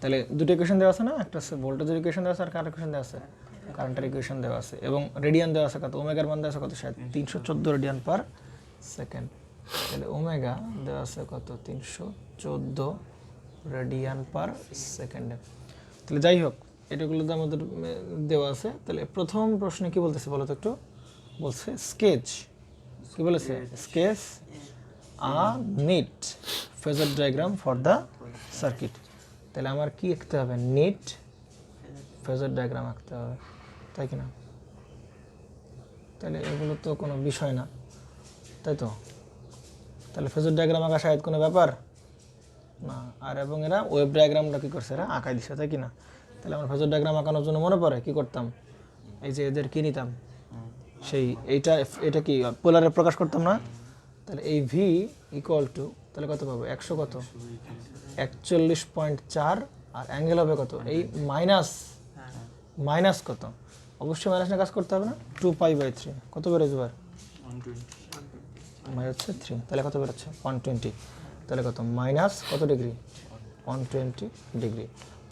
তাহলে দুটো ইকুয়েশন দেওয়া আছে না, একটা আছে ভোল্টেজের ইকুয়েশন দেওয়া আছে আর কারেন্ট ইকুয়েশন দেওয়া আছে, কারেন্টের ইকুয়েশন দেওয়া আছে, এবং রেডিয়ান দেওয়া আছে কত? ওমেগার মান দেওয়া আছে কত? শায়দ 314 রেডিয়ান পার সেকেন্ড। তাহলে ওমেগা দেওয়া আছে কত? 314 রেডিয়ান পার সেকেন্ডে। তাহলে যাই হোক, এটাগুলো তো আমাদের দেওয়া আছে। তাহলে প্রথম প্রশ্নে কি বলতেছে বলো তো একটু? বলছে স্কেচ, কি বলেছে? Sketch a neat phasor diagram for the circuit. তাহলে আমার কি আঁকতে হবে? নিট ফেজার ডায়াগ্রাম আঁকতে হবে, তাই কি না? তাহলে এগুলো তো কোনো বিষয় না, তাই তো? তাহলে ফেজার ডায়াগ্রাম আঁকা শায়দ কোনো ব্যাপার না। আর এবং এরা ওয়েব ডায়াগ্রামটা কী করছে? এরা আঁকাই দিছে, তাই কি না? তাহলে আমার ফেজার ডায়াগ্রাম আঁকানোর জন্য মনে পড়ে কী করতাম? এই যে এদের কী নিতাম, সেই এটা কি পোলারে প্রকাশ করতাম না? তাহলে এই ভি ইকুয়াল টু তাহলে কত পাবো? 100 কত? 41.4, আর অ্যাঙ্গেল হবে কত? এই মাইনাস কত? অবশ্যই মাইনাস নিয়ে কাজ করতে হবে না। 2π/3 কত বেরোচ্ছে এবার? 3। তাহলে কত বেরোচ্ছে? 120। তাহলে কত? মাইনাস কত ডিগ্রি? 120 ডিগ্রি।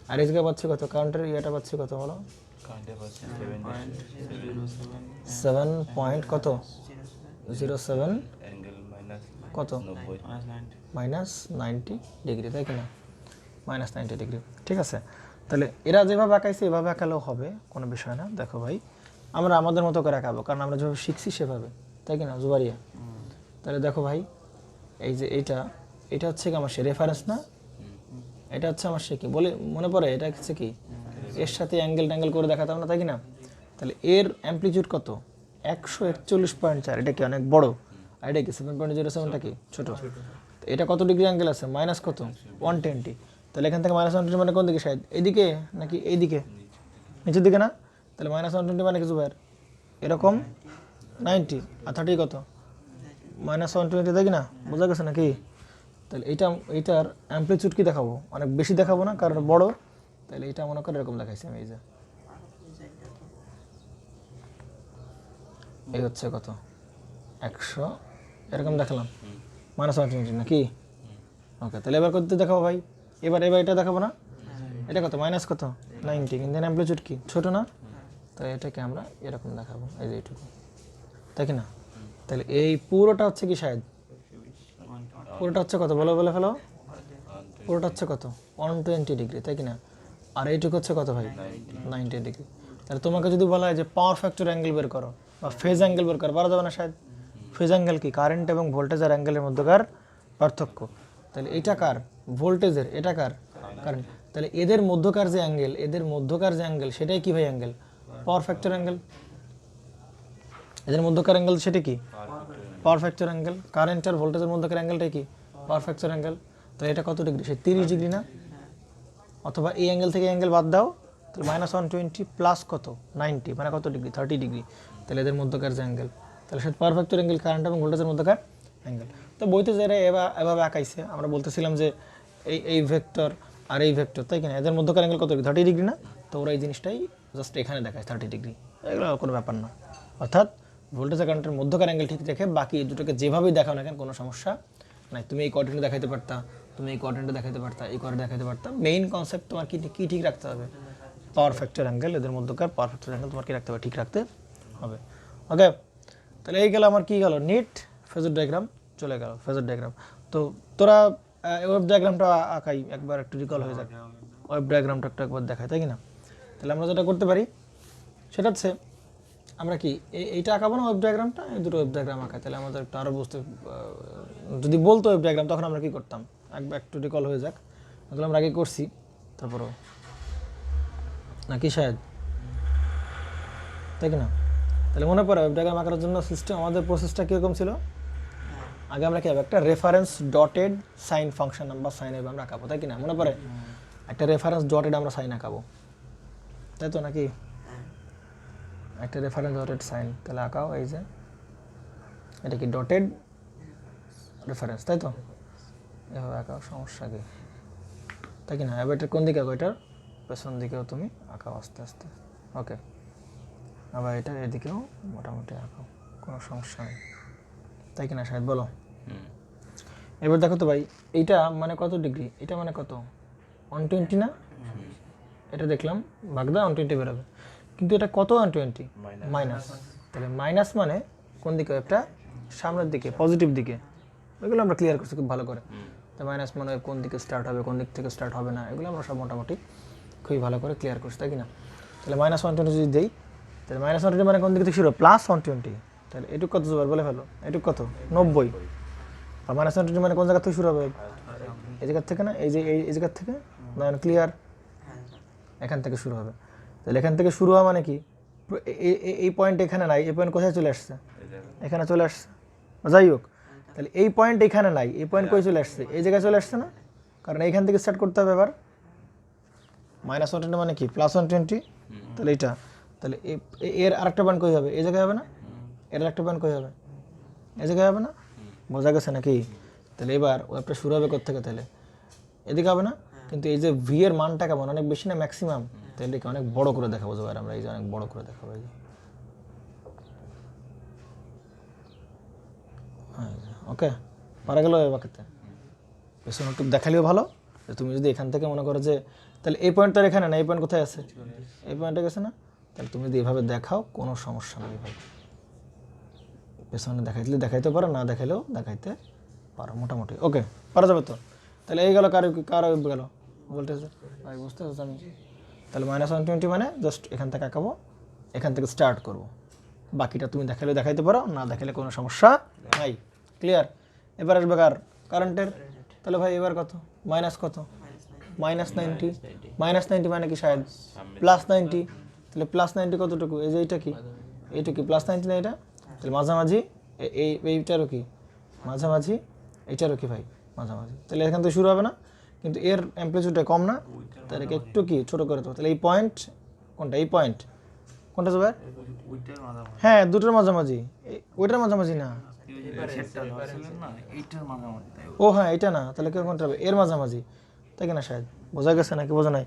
আর এই জায়গায় পাচ্ছি কত? কারেন্টের ইয়েটা পাচ্ছি কত বলো? 7 পয়েন্ট কত? 07 কত? মাইনাস 90 ডিগ্রি, তাই কিনা? মাইনাস 90 ডিগ্রি, ঠিক আছে। তাহলে এরা যেভাবে আঁকাইছে এভাবে আঁকালেও হবে, কোনো বিষয় না। দেখো ভাই, আমরা আমাদের মতো করে আঁকাবো, কারণ আমরা যেভাবে শিখছি সেভাবে, তাই কিনা জুবারিয়া? তাহলে দেখো ভাই, এই যে এটা হচ্ছে কি আমার সে রেফারেন্স না, এটা হচ্ছে আমার সে কি বলে মনে পড়ে? এটা হচ্ছে কি এর সাথে অ্যাঙ্গেল করে দেখাতাম না, তাই কিনা? তাহলে এর অ্যাম্পলিটিউড কত? 141.4। এটা কি অনেক বড়, আর এটা কি 7.07টা কি ছোট? এটা কত ডিগ্রি অ্যাঙ্গেল আছে? মাইনাস কত? 120। তাহলে এখান থেকে মাইনাস 120 মানে কোন দিকে? শায়দ এইদিকে নাকি এইদিকে? নিচের দিকে না? তাহলে মাইনাস 120 মানে কিছু ভাইয়ের এরকম 90, আর 30 কত? মাইনাস 120, তাই কিনা? বোঝা গেছে নাকি? তাহলে এইটার অ্যাম্পলিটিউড কি দেখাবো? অনেক বেশি দেখাবো না, কারণ বড়। তাহলে এটা মনে করে এরকম দেখাইছি আমি, এই যে এই হচ্ছে কত? 100 এরকম দেখালাম, মাইনাস 120 নাকি? ওকে, তাহলে এবার করতে দেখাবো ভাই। এবার এটা দেখাবো না? এটা কত? মাইনাস কত? 90, কিন্তু অ্যাম্পলিটিউড কি ছোট না? তাই এটাকে আমরা এরকম দেখাবো, এই যে এইটুকু, তাই কি না? তাহলে এই পুরোটা হচ্ছে কি শায়দ? পুরোটা হচ্ছে কত? বলে ফেলো। পুরোটা হচ্ছে কত? 120 ডিগ্রি, তাই কি না? আর এইটুকু হচ্ছে কত ভাই? 90 ডিগ্রি। তাহলে তোমাকে যদি বলা হয় যে পাওয়ার ফ্যাক্টর অ্যাঙ্গেল বের করো বা ফেজ অ্যাঙ্গেল বের করো, পারা যাবে না শায়দ? ফেজ অ্যাঙ্গেল কি? কারেন্ট এবং ভোল্টেজের অ্যাঙ্গেলের মধ্যকার পার্থক্য। তাহলে এটা কার? ভোল্টেজের। এটা কার? কারেন্ট। তাহলে এদের মধ্যকার যে অ্যাঙ্গেল সেটাই কি ভাই অ্যাঙ্গেল? পাওয়ার ফ্যাক্টর অ্যাঙ্গেল। এদের মধ্যকার অ্যাঙ্গেল সেটা কি perfect power factor angle. Current আর ভোল্টেজের মধ্যকার অ্যাঙ্গেলটা কি পাওয়ার ফ্যাক্টর অ্যাঙ্গেল। তো এটা কত ডিগ্রি সেই 30 ডিগ্রি না, অথবা এই অ্যাঙ্গেল থেকে অ্যাঙ্গেল বাদ দাও, তাহলে -120 প্লাস কত 90 মানে কত ডিগ্রি 30 ডিগ্রি। তাহলে এদের মধ্যকার যে অ্যাঙ্গেল, তাহলে সেটা পাওয়ার ফ্যাক্টর অ্যাঙ্গেল কারেন্ট এবং ভোল্টেজের মধ্যকার অ্যাঙ্গেল। তো বইতে যারা এভাবে আঁকাইছে, আমরা বলতেছিলাম যে এই ভেক্টর আর এই ভেক্টর, তাই কিনা, এদের মধ্যকার অ্যাঙ্গেল কত ডিগ্রি 30 ডিগ্রি না। তো ওরা এই জিনিসটাই জাস্ট এখানে দেখায় 30 ডিগ্রি, এগুলো কোনো ব্যাপার না। অর্থাৎ ভোল্টেজ আর কারেন্টের মধ্যকার অ্যাঙ্গেল ঠিক রেখে বাকি এই দুটোকে যেভাবেই দেখাও না কেন কোনো সমস্যা নাই। তুমি এই কোঅর্ডিনেটে দেখাতে পারতা, তুমি এই কোঅর্ডিনেটে দেখাতে পারতা, এই কোঅর্ডিনেটে দেখাতে পারতা। মেইন কনসেপ্ট তোমার কি ঠিক রাখতে হবে, পাওয়ার ফ্যাক্টর অ্যাঙ্গেল, এদের মধ্যকার পাওয়ার ফ্যাক্টর অ্যাঙ্গেল তোমার কি রাখতে হবে, ঠিক রাখতে হবে। ওকে, তাহলে এই গেল আমার কি গেল নিট ফেজর ডায়াগ্রাম চলে গেল, ফেজর ডায়াগ্রাম। তো তোরা ওয়েব ডায়াগ্রামটা আঁকাই একবার, একটু রিকল হয়ে যাক, ওয়েব ডায়াগ্রামটা একবার দেখাই, তাই কি না। তাহলে আমরা যেটা করতে পারি সেটা হচ্ছে আমরা কি এইটা আঁকাবো না ওয়েব ডায়াগ্রামটা, এই দুটো ওয়েব ডায়াগ্রাম আঁকাই, তাহলে আমাদের একটু আরও বুঝতে, যদি বলতো ওয়েব ডায়াগ্রাম তখন আমরা কী করতাম, একটু রিকল হয়ে যাক। তাহলে আমরা আগে করছি, তারপরও নাকি শায়দ, তাই কি না। তাহলে মনে পড়ে ওয়েব ডায়াগ্রাম আঁকার জন্য সিস্টেম আমাদের প্রসেসটা কীরকম ছিল। আগে আমরা কী হবে, একটা reference dotted sine function number sine wave আমরা আঁকাবো, তাই কি না, মনে পড়ে একটা রেফারেন্স ডটেড আমরা সাইন আঁকাবো, তাই তো নাকি, একটা রেফারেন্স ডটেড সাইন। তাহলে আঁকাও এই যে এটা কি ডটেড রেফারেন্স, তাই তো, এভাবে আঁকাও, সমস্যা কি, তাই কি না। এবার এটা কোন দিকে আঁকো, এটার পেছন দিকেও তুমি আঁকাও আস্তে আস্তে। ওকে, আবার এটা এদিকেও মোটামুটি আঁকাও, কোনো সমস্যা নেই, তাই কি না শায়দ, বলো। এবার দেখো তো ভাই, এইটা মানে কত ডিগ্রি, এটা মানে কত 120 না, এটা দেখলাম ভাগদা 120 বেরোবে, কিন্তু এটা কত 120 মাইনাস। তাহলে মাইনাস মানে কোন দিকে, একটা সামনের দিকে পজিটিভ দিকে, এগুলো আমরা ক্লিয়ার করছি খুব ভালো করে। তো মাইনাস মানে কোন দিকে স্টার্ট হবে, কোন দিক থেকে স্টার্ট হবে না, এগুলো আমরা সব মোটামুটি খুবই ভালো করে ক্লিয়ার করছি, তাই কি না। তাহলে -120 যদি দেই, তাহলে -120 মানে কোন দিকে থেকে শুরু হবে, +120, তাহলে এটুক কত যাবে বলে ফেলো, এটুক কত 90, আর -120 মানে কোন জায়গা থেকে শুরু হবে, এই জায়গার থেকে না, এই যে এই জায়গার থেকে, ক্লিয়ার, এখান থেকে শুরু হবে। তাহলে এখান থেকে শুরু হওয়া মানে কি, এই পয়েন্ট এখানে নাই, এই পয়েন্ট কোথায় চলে আসছে, এখানে চলে আসছে, যাই হোক। তাহলে এই পয়েন্ট এখানে নাই, এই পয়েন্ট কই চলে আসছে, এই জায়গায় চলে আসছে না, কারণ এইখান থেকে স্টার্ট করতে হবে। এবার -120 মানে কি +120, তাহলে এইটা, তাহলে এর আরেকটা পয়েন্ট কই হবে, এই জায়গায় হবে না, এর আরেকটা পয়েন্ট কই হবে, এই জায়গায় হবে না, বোঝা গেছে নাকি। তাহলে এবার ওয়েবটা শুরু হবে কোত্থেকে, তাহলে এদিকে হবে না, কিন্তু এই যে ভি এর মানটা কেমন, অনেক বেশি না ম্যাক্সিমাম, তো এটাকে অনেক বড় করে দেখাবো যাবে, আমরা এই যে অনেক বড় করে দেখাবো, এই যে ওকে, পারা গেল বাকিতে পেছন একটু দেখালেও ভালো। তুমি যদি এখান থেকে মনে করো যে, তাহলে এই পয়েন্টটার এখানে না, এই পয়েন্ট কোথায় আছে, এই পয়েন্টে গেছে না, তাহলে তুমি যদি এইভাবে দেখাও কোনো সমস্যা নেই ভাই, পেছনে দেখাইলে দেখাইতে পারো, না দেখাইলেও দেখাইতে পারো মোটামুটি। ওকে, পারা যাবে তো। তাহলে এই গেল কার গেল ভোল্টেজ, ভাই বুঝতে পারছো আমি। তাহলে -120 মানে জাস্ট এখান থেকে আঁকাবো, এখান থেকে স্টার্ট করব, বাকিটা তুমি দেখাইলে দেখাইতে পারো, না দেখাইলে কোনো সমস্যা নাই, ক্লিয়ার। এবার আসবে কারেন্টের, তাহলে ভাই এবার কত, মাইনাস কত, -90, -90 মানে কি শায়দ +90, তাহলে +90 কতটুকু, এই যে এইটা কি, এইটুকু +90 না এটা, তাহলে মাঝামাঝি এইটারও কি মাঝামাঝি, এইটারও কি ভাই মাঝামাঝি, তাহলে এখান থেকে শুরু হবে না, কিন্তু এর অ্যাম্প্লিটিউডটা কম না, তাহলে একটু কি ছোটো করে দেবো। তাহলে এই পয়েন্ট কোনটা, এই পয়েন্ট কোনটা যাবে, হ্যাঁ দুটোর মাঝামাঝি, ওইটার মাঝামাঝি না, ও হ্যাঁ এটা না, তাহলে কেউ কোনটা হবে, এর মাঝামাঝি, তাই কিনা শায়দ, বোঝা গেছে নাকি বোঝা নাই।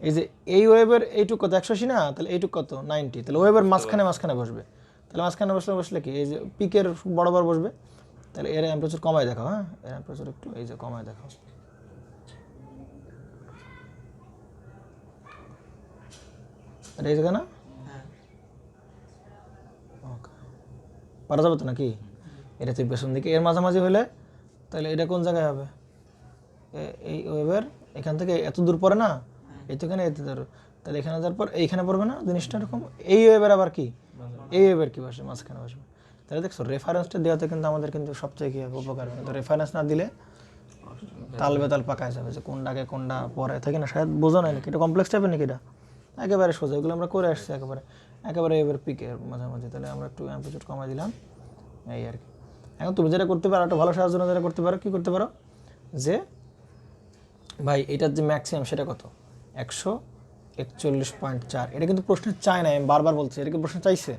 এই যে এই ওয়েবের এইটুক কত 180 না, তাহলে এইটুক কত 90, তাহলে ওয়েবের মাঝখানে বসবে, তাহলে মাঝখানে বসলে কি, এই যে পিকের বরাবর বসবে, তাহলে এর অ্যাম্প্লিটিউড কমায় দেখাও, হ্যাঁ এর অ্যাম্প্লিটিউড একটু এই যে কমায় দেখাও, এই জায়গা না, ওকে পারা যাবে তো নাকি। এটা তুই পেছন দিকে এর মাঝামাঝি হলে, তাহলে এটা কোন জায়গায় হবে, এই ওয়েবের এখান থেকে এত দূর পড়ে না, এখানে এত দূর, তাহলে এখানে যাওয়ার পর এইখানে পড়বে না জিনিসটা এরকম, এই ওয়েবের আবার কি, এই ওয়েবের কি বসে মাঝখানে বসবে। তাহলে দেখছো রেফারেন্সটা দেওয়াতে কিন্তু আমাদের কিন্তু সবচেয়ে কি উপকার, কিন্তু রেফারেন্স না দিলে তাল বেতাল পাকায় যাবে, যে কোনটাকে কোনটা পরে থাকে না, শায়দ বোঝো না নাকি, এটা কমপ্লেক্স টাইপের নাকি, এটা একেবারে সোজা, এগুলো আমরা করে আসছি একেবারে এবার পিকের মাঝামাঝি। তাহলে আমরা একটু অ্যাম্পলিটিউড কমাই দিলাম, এই আর কি। এখন তুমি যেটা করতে পারো, একটা ভালো সাহায্য জন্য যেটা করতে পারো, কী করতে পারো, যে ভাই এটার যে ম্যাক্সিমাম সেটা কত, 141.4। এটা কিন্তু প্রশ্নে চায় না, আমি বারবার বলছি, এটা কি প্রশ্ন চাইছে?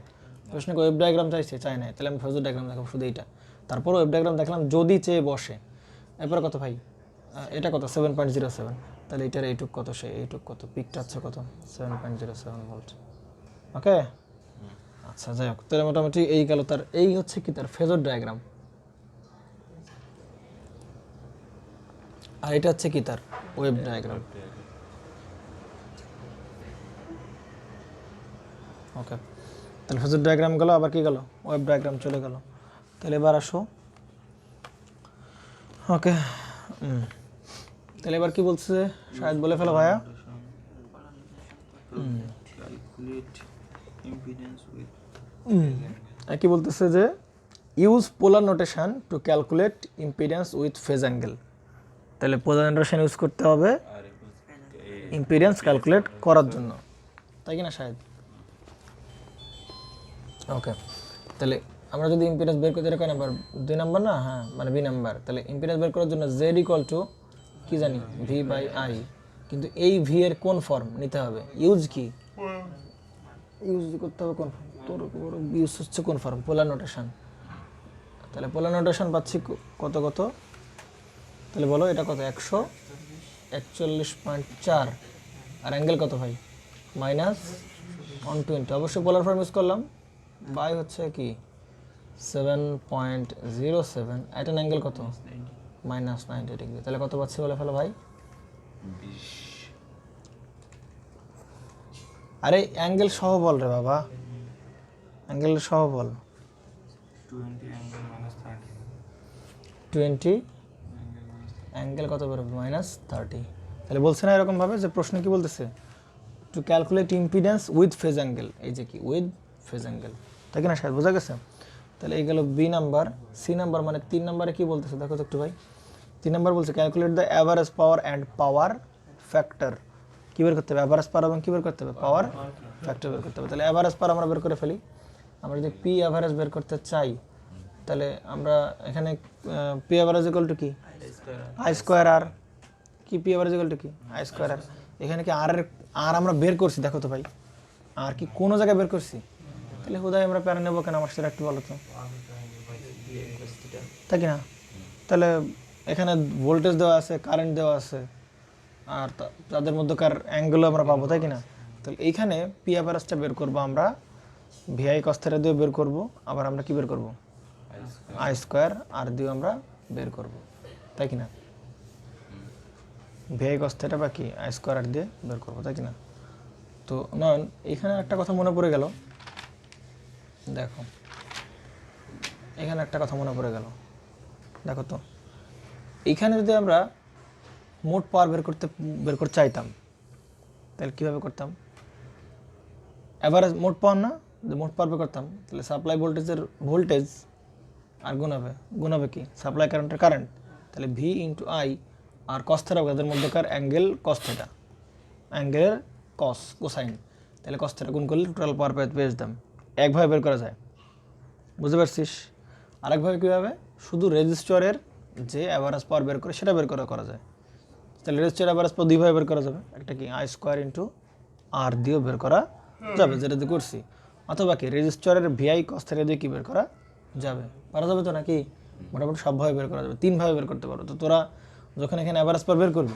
প্রশ্নে ওয়েব ডায়াগ্রাম চাইছে, চায় না। তাহলে আমি ফেজর ডায়াগ্রাম দেখাবো শুধু এইটা, তারপর ওয়েব ডায়াগ্রাম দেখলাম যদি চেয়ে বসে। এরপরে কত ভাই, এটা কত 7.07, তাহলে এটার এইটুক কত, সে এইটুক কত, পিকটা হচ্ছে কত 7.07 ভোল্ট। ওকে, আচ্ছা যাই হোক, তাহলে মোটামুটি এই গেল তার, এই হচ্ছে কি তার ফেজর ডায়াগ্রাম। আর এটা হচ্ছে কি তার ওয়েব ডায়াগ্রাম। ওকে, তাহলে ফেজর ডায়াগ্রাম গেল, আবার কি গেল, ওয়েব ডায়াগ্রাম চলে গেল। তাহলে এবার আসো, ওকে তাহলে এবার কি বলছে শায়দ, বলে ফেলো ভাইয়া। কি বলতেছে যে use polar notation to calculate impedance with phase angle. তাহলে পোলার নোটেশন ইউজ করতে হবে ইম্পিডেন্স ক্যালকুলেট করার জন্য, তাই কি না শায়দ? ওকে, তাহলে আমরা যদি ইম্পিডেন্স বের করতে, কয় নাম্বার, 2 নাম্বার না, হ্যাঁ মানে বি নাম্বার। তাহলে ইম্পিডেন্স বের করার জন্য জেড ইকুয়াল টু কি জানি, V/I, কিন্তু এই ভি এর কোন ফর্ম নিতে হবে, ইউজ কি ইউজ করতে হবে, কোন তোর ইউজ হচ্ছে কোন ফর্ম, পোলার নোটেশন। তাহলে পোলার নোটেশন পাচ্ছি কত কত, তাহলে বলো এটা কত, 141.4, আর অ্যাঙ্গেল কত ভাই, -120। অবশ্যই পোলার ফর্ম ইউজ করলাম, বাই হচ্ছে কি 7.07, এটা অ্যাঙ্গেল কত, -90 ডিগ্রি। তাহলে কত পাচ্ছি বলে ফেলো ভাই, 20। আরে অ্যাঙ্গেল সহ বল রে বাবা, অ্যাঙ্গেল সহ বল, 20 অ্যাঙ্গেল কত বেরোবে, -30। তাহলে বলছে না এরকমভাবে যে প্রশ্ন কি বলতেছে, to calculate impedance with phase angle, এই যে কি উইথ ফেজ অ্যাঙ্গেল, তাই কি না শায়দ, বোঝা গেছে? তাহলে এই গেল বি নাম্বার। সি নাম্বার মানে 3 নাম্বারে কি বলতেছে দেখো তো একটু ভাই। 3 নাম্বার বলছে calculate the average power and power factor. কী বের করতে হবে, অ্যাভারেজ পাওয়ার এবং কী বের করতে হবে, পাওয়ার ফ্যাক্টর বের করতে হবে। তাহলে অ্যাভারেজ পাওয়ার আমরা বের করে ফেলি। আমরা যদি পি অ্যাভারেজ বের করতে চাই, তাহলে আমরা এখানে পি অ্যাভারেজ ইকুয়াল টু কি, আই স্কোয়ার আর, কি পি অ্যাভারেজ ইকুয়াল টু কি, আই স্কোয়ার আর। এখানে কি আর আমরা বের করছি দেখো তো ভাই, আর কি কোনো জায়গায় বের করছি? তাহলে হুদায় আমরা প্যারা নেবো কেন, আমার সেটা একটু বলো তো, তাই কি না? তাহলে এখানে ভোল্টেজ দেওয়া আছে, কারেন্ট দেওয়া আছে, আর তাদের মধ্যকার অ্যাঙ্গেলও আমরা পাবো, তাই কি না? তাহলে এইখানে পি অ্যাভারেজটা বের করবো আমরা, ভিআই কস থিটা দিয়ে বের করবো, আবার আমরা কি বের করবো, আই স্কোয়ার আর দিয়ে আমরা বের করবো, তাই কি না? ভিআই কস থিটা বা কি আই স্কোয়ার আর দিয়ে বের করবো, তাই কি না? তো নয়ন, এখানে একটা কথা মনে পড়ে গেল, দেখো এখানে একটা কথা মনে পড়ে গেল, দেখো তো এইখানে যদি আমরা মোট পাওয়ার বের করতে চাইতাম, তাহলে কীভাবে করতাম, অ্যাভারেজ মোট পাওয়ার না, যদি মোট পাওয়ার বের করতাম, তাহলে সাপ্লাই ভোল্টেজের ভোল্টেজ আর গুণাবে কি সাপ্লাই কারেন্টের কারেন্ট, তাহলে V into I R cos theta, তাদের মধ্যকার অ্যাঙ্গেল কস থিটা, অ্যাঙ্গেলের কস কোসাইন, তাহলে কস থিটা গুণ করলে টোটাল পাওয়ার পেয়ে যেতাম। একভাবে বের করা যায়, বুঝতে পারছিস? আরেকভাবে কীভাবে, শুধু রেজিস্টরের যে অ্যাভারেজ পাওয়ার বের করে সেটা বের করা যায়। তাহলে রেজিস্টার অ্যাভারেজ পাওয়ার দুইভাবে বের করা যাবে, একটা কি আই স্কোয়ার ইন্টু আর দিয়েও বের করা যাবে, যেটা দিয়ে করছি, অথবা কি রেজিস্টরের ভিআই কস থিটা দিয়ে কি বের করা যাবে, পারা যাবে তো নাকি? মোটামুটি সবভাবে বের করা যাবে, 3 ভাবে বের করতে পারো। তো তোরা যখন এখানে অ্যাভারেজ পাওয়ার বের করবি,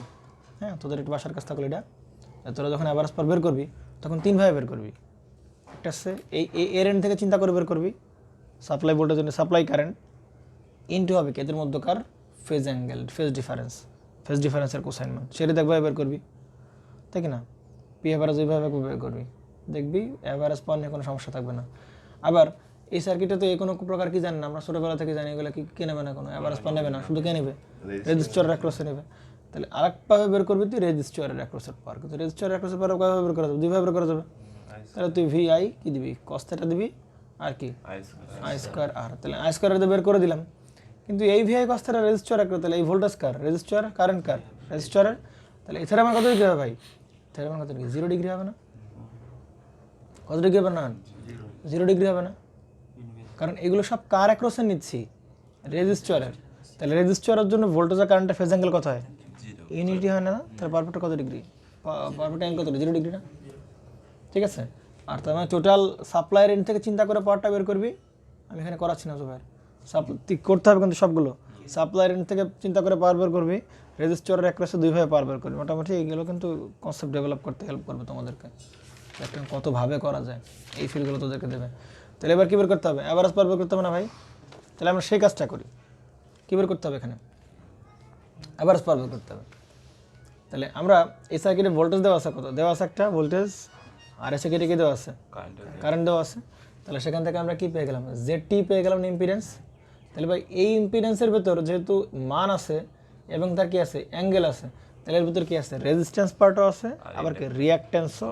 হ্যাঁ তোদের একটু বাসার কাজ থাকলে এটা, তোরা যখন অ্যাভারেজ পাওয়ার বের করবি তখন 3 ভাবে বের করবি। একটা হচ্ছে এই এর এন্ড থেকে চিন্তা করে বের করবি, সাপ্লাই ভোল্টেজ জন্য সাপ্লাই কারেন্ট ইনটু হবে কি এদের মধ্যকার ফেজ অ্যাঙ্গেল, ফেজ ডিফারেন্সের কোসাইন মান, সেটা দেখভাবে বের করবি, তাই কি না? পি অ্যাভারেজ ওইভাবে বের করবি, দেখবি অ্যাভারেজ পাওয়ার নিয়ে কোনো সমস্যা থাকবে না। আবার এই সার্কিটে তো এই কোনো প্রকার কি জানি না, আমরা ছোটোবেলা থেকে জানি এগুলো কি নেবে না, কোনো অ্যাভারেজ পাওয়ার নেবে না, শুধু কে নেবে, রেজিস্টারের অ্যাক্রসে নেবে। তাহলে আরেকভাবে বের করবি তুই রেজিস্টারের অ্যাক্রসের পাওয়ার, কিন্তু রেজিস্টারের অ্যাক্রসের পাওয়ার কীভাবে বের করা যাবে, 2 ভাবে বের করা যাবে। তাহলে তুই ভি আই কি দিবি, কস থিটা দিবি আর কি আই স্কোয়ার আর, তাহলে আই স্কোয়ার বের করে দিলাম। কিন্তু এই ভিআই কস থিটা রেজিস্টার একটা, তাহলে এই ভোল্টেজ কার, রেজিস্টার, কারেন্ট কার, রেজিস্টারের, তাহলে এছাড়া আমার কত ডিগ্রি হবে ভাই, তাহলে আমার কত ডিগ্রি, 0 ডিগ্রি হবে না? কত ডিগ্রি হবে না? 0 ডিগ্রি হবে না, কারণ এগুলো সব কার অ্যাক্রসে নিচ্ছি? রেজিস্টরের। তাহলে রেজিস্টরের জন্য ভোল্টেজ আর কারেন্টের ফেজ অ্যাঙ্গেল কত হয়? ইউনিটি হয় না? তাহলে পারফেক্ট কত ডিগ্রি? পারফেক্ট অ্যাঙ্গেল কত? 0 ডিগ্রি না? ঠিক আছে। আর তার মানে টোটাল সাপ্লাইয়ের এন্ড থেকে চিন্তা করে পাওয়ারটা বের করবি। আমি এখানে করাচ্ছি না জুবাইর, করতে হবে কিন্তু সবগুলো। সাপ্লাইয়ের এন্ড থেকে চিন্তা করে পাওয়ার বের করবি, রেজিস্টরের অ্যাক্রসে 2 ভাবে পাওয়ার বের করবি। মোটামুটি এইগুলো কিন্তু কনসেপ্ট ডেভেলপ করতে হেল্প করবে তোমাদেরকে, একটা কতভাবে করা যায় এই ফিলগুলো তোদেরকে দেবে। তাহলে এবার কী বের করতে হবে? অ্যাভারেজ পাওয়ার বের করতে হবে না ভাই? তাহলে আমরা সেই কাজটা করি। কী বের করতে হবে এখানে? অ্যাভারেজ পাওয়ার বের করতে হবে। তাহলে আমরা এই সার্কিটে ভোল্টেজ দেওয়া আছে কত? দেওয়া আছে একটা ভোল্টেজ, আর এই সার্কিটে কী দেওয়া আছে? কারেন্ট দেওয়া আছে। তাহলে সেখান থেকে আমরা কী পেয়ে গেলাম? জেডটি পেয়ে গেলাম ইম্পিডেন্স। তাহলে ভাই এই ইম্পিডেন্সের ভেতর যেহেতু মান আছে এবং তার কি আছে? অ্যাঙ্গেল আছে, তাহলে এর ভিতর কি আছে? রেজিস্ট্যান্স পার্টও আছে, আবার কি রিঅ্যাকট্যান্সও।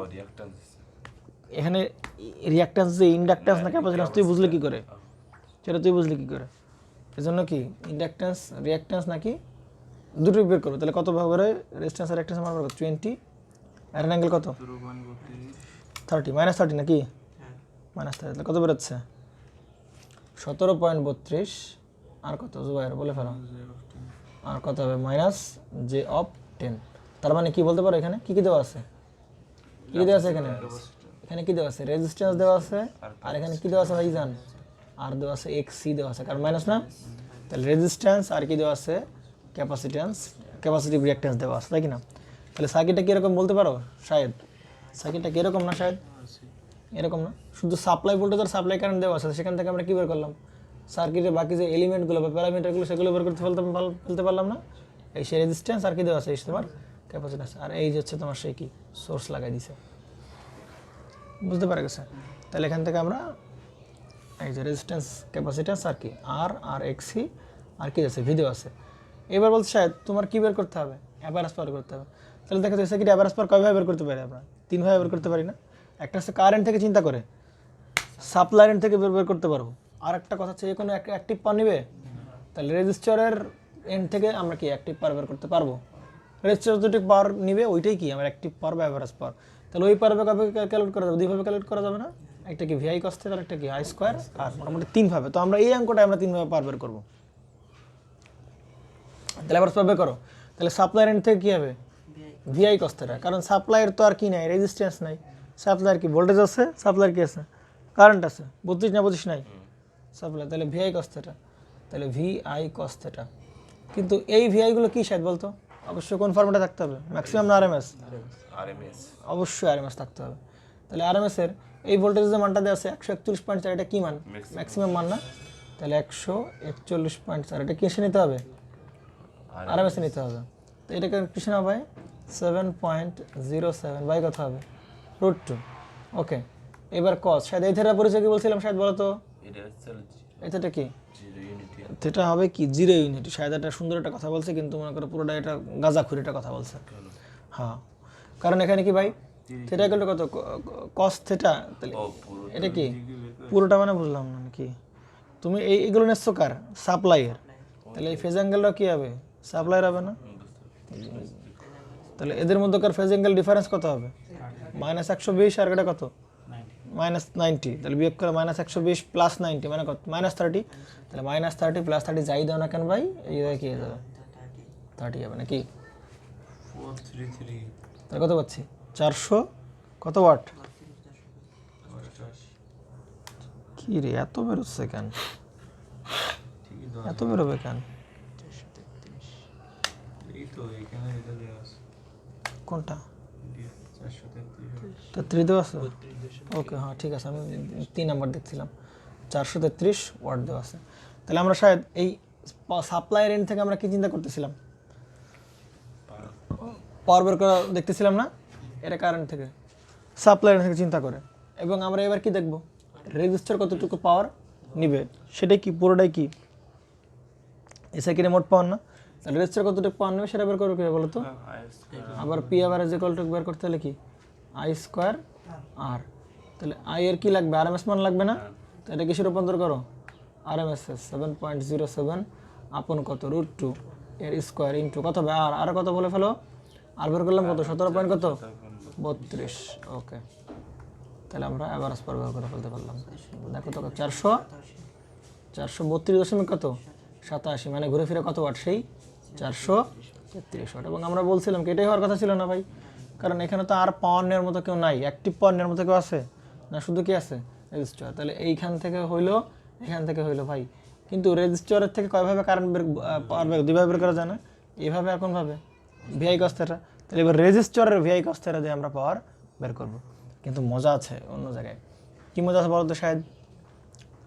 এখানে রিঅ্যাকট্যান্স যে ইন্ডাকট্যান্স না ক্যাপাসিট্যান্স, তুই বুঝলি কী করে? সেটা তুই বুঝলি কী করে? এজন্য কি ইন্ডাকট্যান্স রিঅ্যাকট্যান্স নাকি দুটোই বের করবে। তাহলে কত ভাবে রেজিস্ট্যান্স আর রিঅ্যাকট্যান্স মান বের করবে? 20 আর অ্যাঙ্গেল কত? 30 -30 নাকি? -30। তাহলে কত বেরোচ্ছে? 17.32। আর কত জুবাইর বলে ফেলো? আর কত হবে? -J/10। তার মানে কি বলতে পারো এখানে কি কি দেওয়া আছে? কি দেওয়া আছে এখানে? এখানে কি দেওয়া আছে? রেজিস্ট্যান্স দেওয়া আছে, আর এখানে কি দেওয়া আছে ভাই জান? আর দেওয়া আছে XC দেওয়া আছে, কারণ মাইনাস না। তাহলে রেজিস্ট্যান্স আর কি দেওয়া আছে? ক্যাপাসিট্যান্স, ক্যাপাসিটিভ রিঅ্যাকট্যান্স দেওয়া আছে, তাই কি না? তাহলে সার্কিটটা কীরকম বলতে পারো শায়দ? সার্কিটটা কীরকম না শায়দ? এরকম না, শুধু সাপ্লাই ভোল্টেজ আর সাপ্লাই কারেন্ট দেওয়া আছে। সেখান থেকে আমরা কী বের করলাম? সার্কিটের বাকি যে এলিমেন্টগুলো বা প্যারামিটারগুলো সেগুলো বের করতে ফেলতে পারলাম না। এই সে রেজিস্ট্যান্স আর কি দেওয়া আছে? এই তোমার ক্যাপাসিট্যান্স, আর এই যে হচ্ছে তোমার সেই কি সোর্স লাগাই দিছে। বুঝতে পারা গেছে? তাহলে এখান থেকে আমরা এই যে রেজিস্ট্যান্স, ক্যাপাসিট্যান্স আর কি আর XC আর কি আছে? ভিডিও আছে। এবার বলতে শায়দ তোমার কী বের করতে হবে? অ্যাভারেজ পাওয়ার করতে হবে। তাহলে দেখা যাচ্ছে সার্কিট অ্যাভারেজ পাওয়ার কয়ভাবে বের করতে পারি আমরা? 3 ভাবে বের করতে পারি না? একটা হচ্ছে কারেন্ট থেকে চিন্তা করে সাপ্লাই এন্ড থেকে বের করতে পারবো। আর একটা কথা হচ্ছে যে কোনো অ্যাক্টিভ পাওয়ার নিবে, তাহলে রেজিস্টারের এন্ড থেকে আমরা কি অ্যাক্টিভ পাওয়ার বের করতে পারবো। রেজিস্টার যতটুকু পাওয়ার নিবে ওইটাই কি আমার অ্যাক্টিভ পাওয়ার বা অ্যাভারেজ পাওয়ার। তাহলে ওই পাওয়ার কবে ক্যালকুলেট করা যাবে? 2 ভাবে ক্যালকুলেট করা যাবে না? একটা কি VI cos θ আর একটা কি I², আর মোটামুটি 3 ভাবে। তো আমরা এই অঙ্কটা আমরা 3 ভাবে পাওয়ার বের করবো। তাহলে অ্যাভারেজ পাওয়ার বের করো। তাহলে সাপ্লাই এন্ড থেকে কী হবে? VI cos θ, কারণ সাপ্লাইয়ের তো আর কি নাই, রেজিস্ট্যান্স নাই। সাপ্লাইয়ের কি ভোল্টেজ আছে, সাপ্লাইয়ের কি আছে? কারেন্ট আছে। 32 না 25 নাই সাপ্লাই, তাহলে VI cos θ। তাহলে VI cos θ, কিন্তু এই VI গুলো কী শায়দ বলতো? অবশ্যই কোন ফর্মেটে থাকতে হবে? ম্যাক্সিমাম না RMS? অবশ্যই RMS থাকতে হবে। তাহলে RMS এর এই ভোল্টেজের মানটা দেওয়া আছে 141.4, এটা কি মান? ম্যাক্সিমাম মান না? তাহলে 141.4 এটা কিসে নিতে হবে? RMS এ নিতে হবে। তো এটাকে কিসে নেওয়া ভাই? 7.07 বাই কত হবে? √2। ওকে, এবার কস শায়দ এই থেটার পরিচয় কি বলছিলাম শায়দ বলো তো? এটা কি? থিটা হবে কি? 0 ইউনিট। শায়দ একটা সুন্দর একটা কথা বলছে, কিন্তু মনে করো পুরোটা এটা গাঁজাখুরি একটা কথা বলছে। হ্যাঁ, কারণ এখানে কি ভাই থিটা ইকুয়াল টু কত? Cos theta. তাহলে এটা কি পুরোটা মানে বুঝলাম না কি? তুমি এইগুলো নিচ্ছ কার? সাপ্লাইয়ের। তাহলে এই ফেজ অ্যাঙ্গেলটা কী হবে? সাপ্লাইয়ের হবে না? তাহলে এদের মধ্যকার ফেজ অ্যাঙ্গেল ডিফারেন্স কত হবে? -120, আর এটা কত? -90। তাহলে বিয়োগ করে -120 + 90 মানে কত? -30। তাহলে -30 + 30 যাই দাও না কেন ভাই, এই জায়গায় কি হয়ে যাবে? 30 হবে নাকি? 433। তাহলে কত পাচ্ছি? 400 কত ওয়াট? কি রে এত বেরোচ্ছে কেন? এত বেরোবে কেন? কোনটা? 433 দেওয়া আছে? ওকে, হ্যাঁ ঠিক আছে, আমি 3 নাম্বার দেখছিলাম। 433 ওয়াট দেওয়া আছে। তাহলে আমরা শায়দ এই সাপ্লাইয়ের এন্ড থেকে আমরা কি চিন্তা করতেছিলাম? পাওয়ার বের করা দেখতেছিলাম না? এটা কারেন্ট থেকে, সাপ্লাইয়ের থেকে চিন্তা করে। এবং আমরা এবার কি দেখব? রেজিস্টার কতটুকু পাওয়ার নিবে, সেটাই কি পুরোটাই কি এসে কিনে মোট পাওয়ার না? তাহলে রেজিস্টার কতটুকু পাওয়ার নেবে সেটা বের করবে কী বলো তো? আবার পি অ্যাভারেজ ইকুয়াল টু বের করতে হলে কি I² R। তাহলে আই এর কি লাগবে? RMS মান লাগবে না? তো এটা কিসে রূপান্তর করো? RMS 7.07 আপন কত? √2 এর স্কোয়ার ইন্টু কত হবে? আর কত বলে ফেলো? আর বের করলাম কত? 17 পয়েন্ট কত? 32। ওকে, তাহলে আমরা অ্যাভারেজ পাওয়ার বের করে ফেলতে পারলাম। দেখো তো 432 কত 87, মানে ঘুরে ফিরে কত ওয়াট, সেই 433 ওয়াট। এবং আমরা বলছিলাম কি এটাই হওয়ার কথা ছিল না ভাই, কারণ এখানে তো আর পাওয়ার নেওয়ার মতো কেউ নাই, অ্যাক্টিভ পাওয়ার নেওয়ার মতো কেউ আছে না, শুধু কি আছে রেজিস্টার। তাহলে এইখান থেকে হইলো, এখান থেকে হইলো ভাই, কিন্তু রেজিস্টারের থেকে কয়ভাবে কারেন্ট বের পাওয়ার বের, দুইভাবে বের করা যায় না, এইভাবে আর কোনভাবে ভিআই cos θ। তাহলে এবার রেজিস্টারের ভিআই cos θ দিয়ে আমরা পাওয়ার বের করব। কিন্তু মজা আছে অন্য জায়গায়। কি মজা আছে বলতো শায়দ,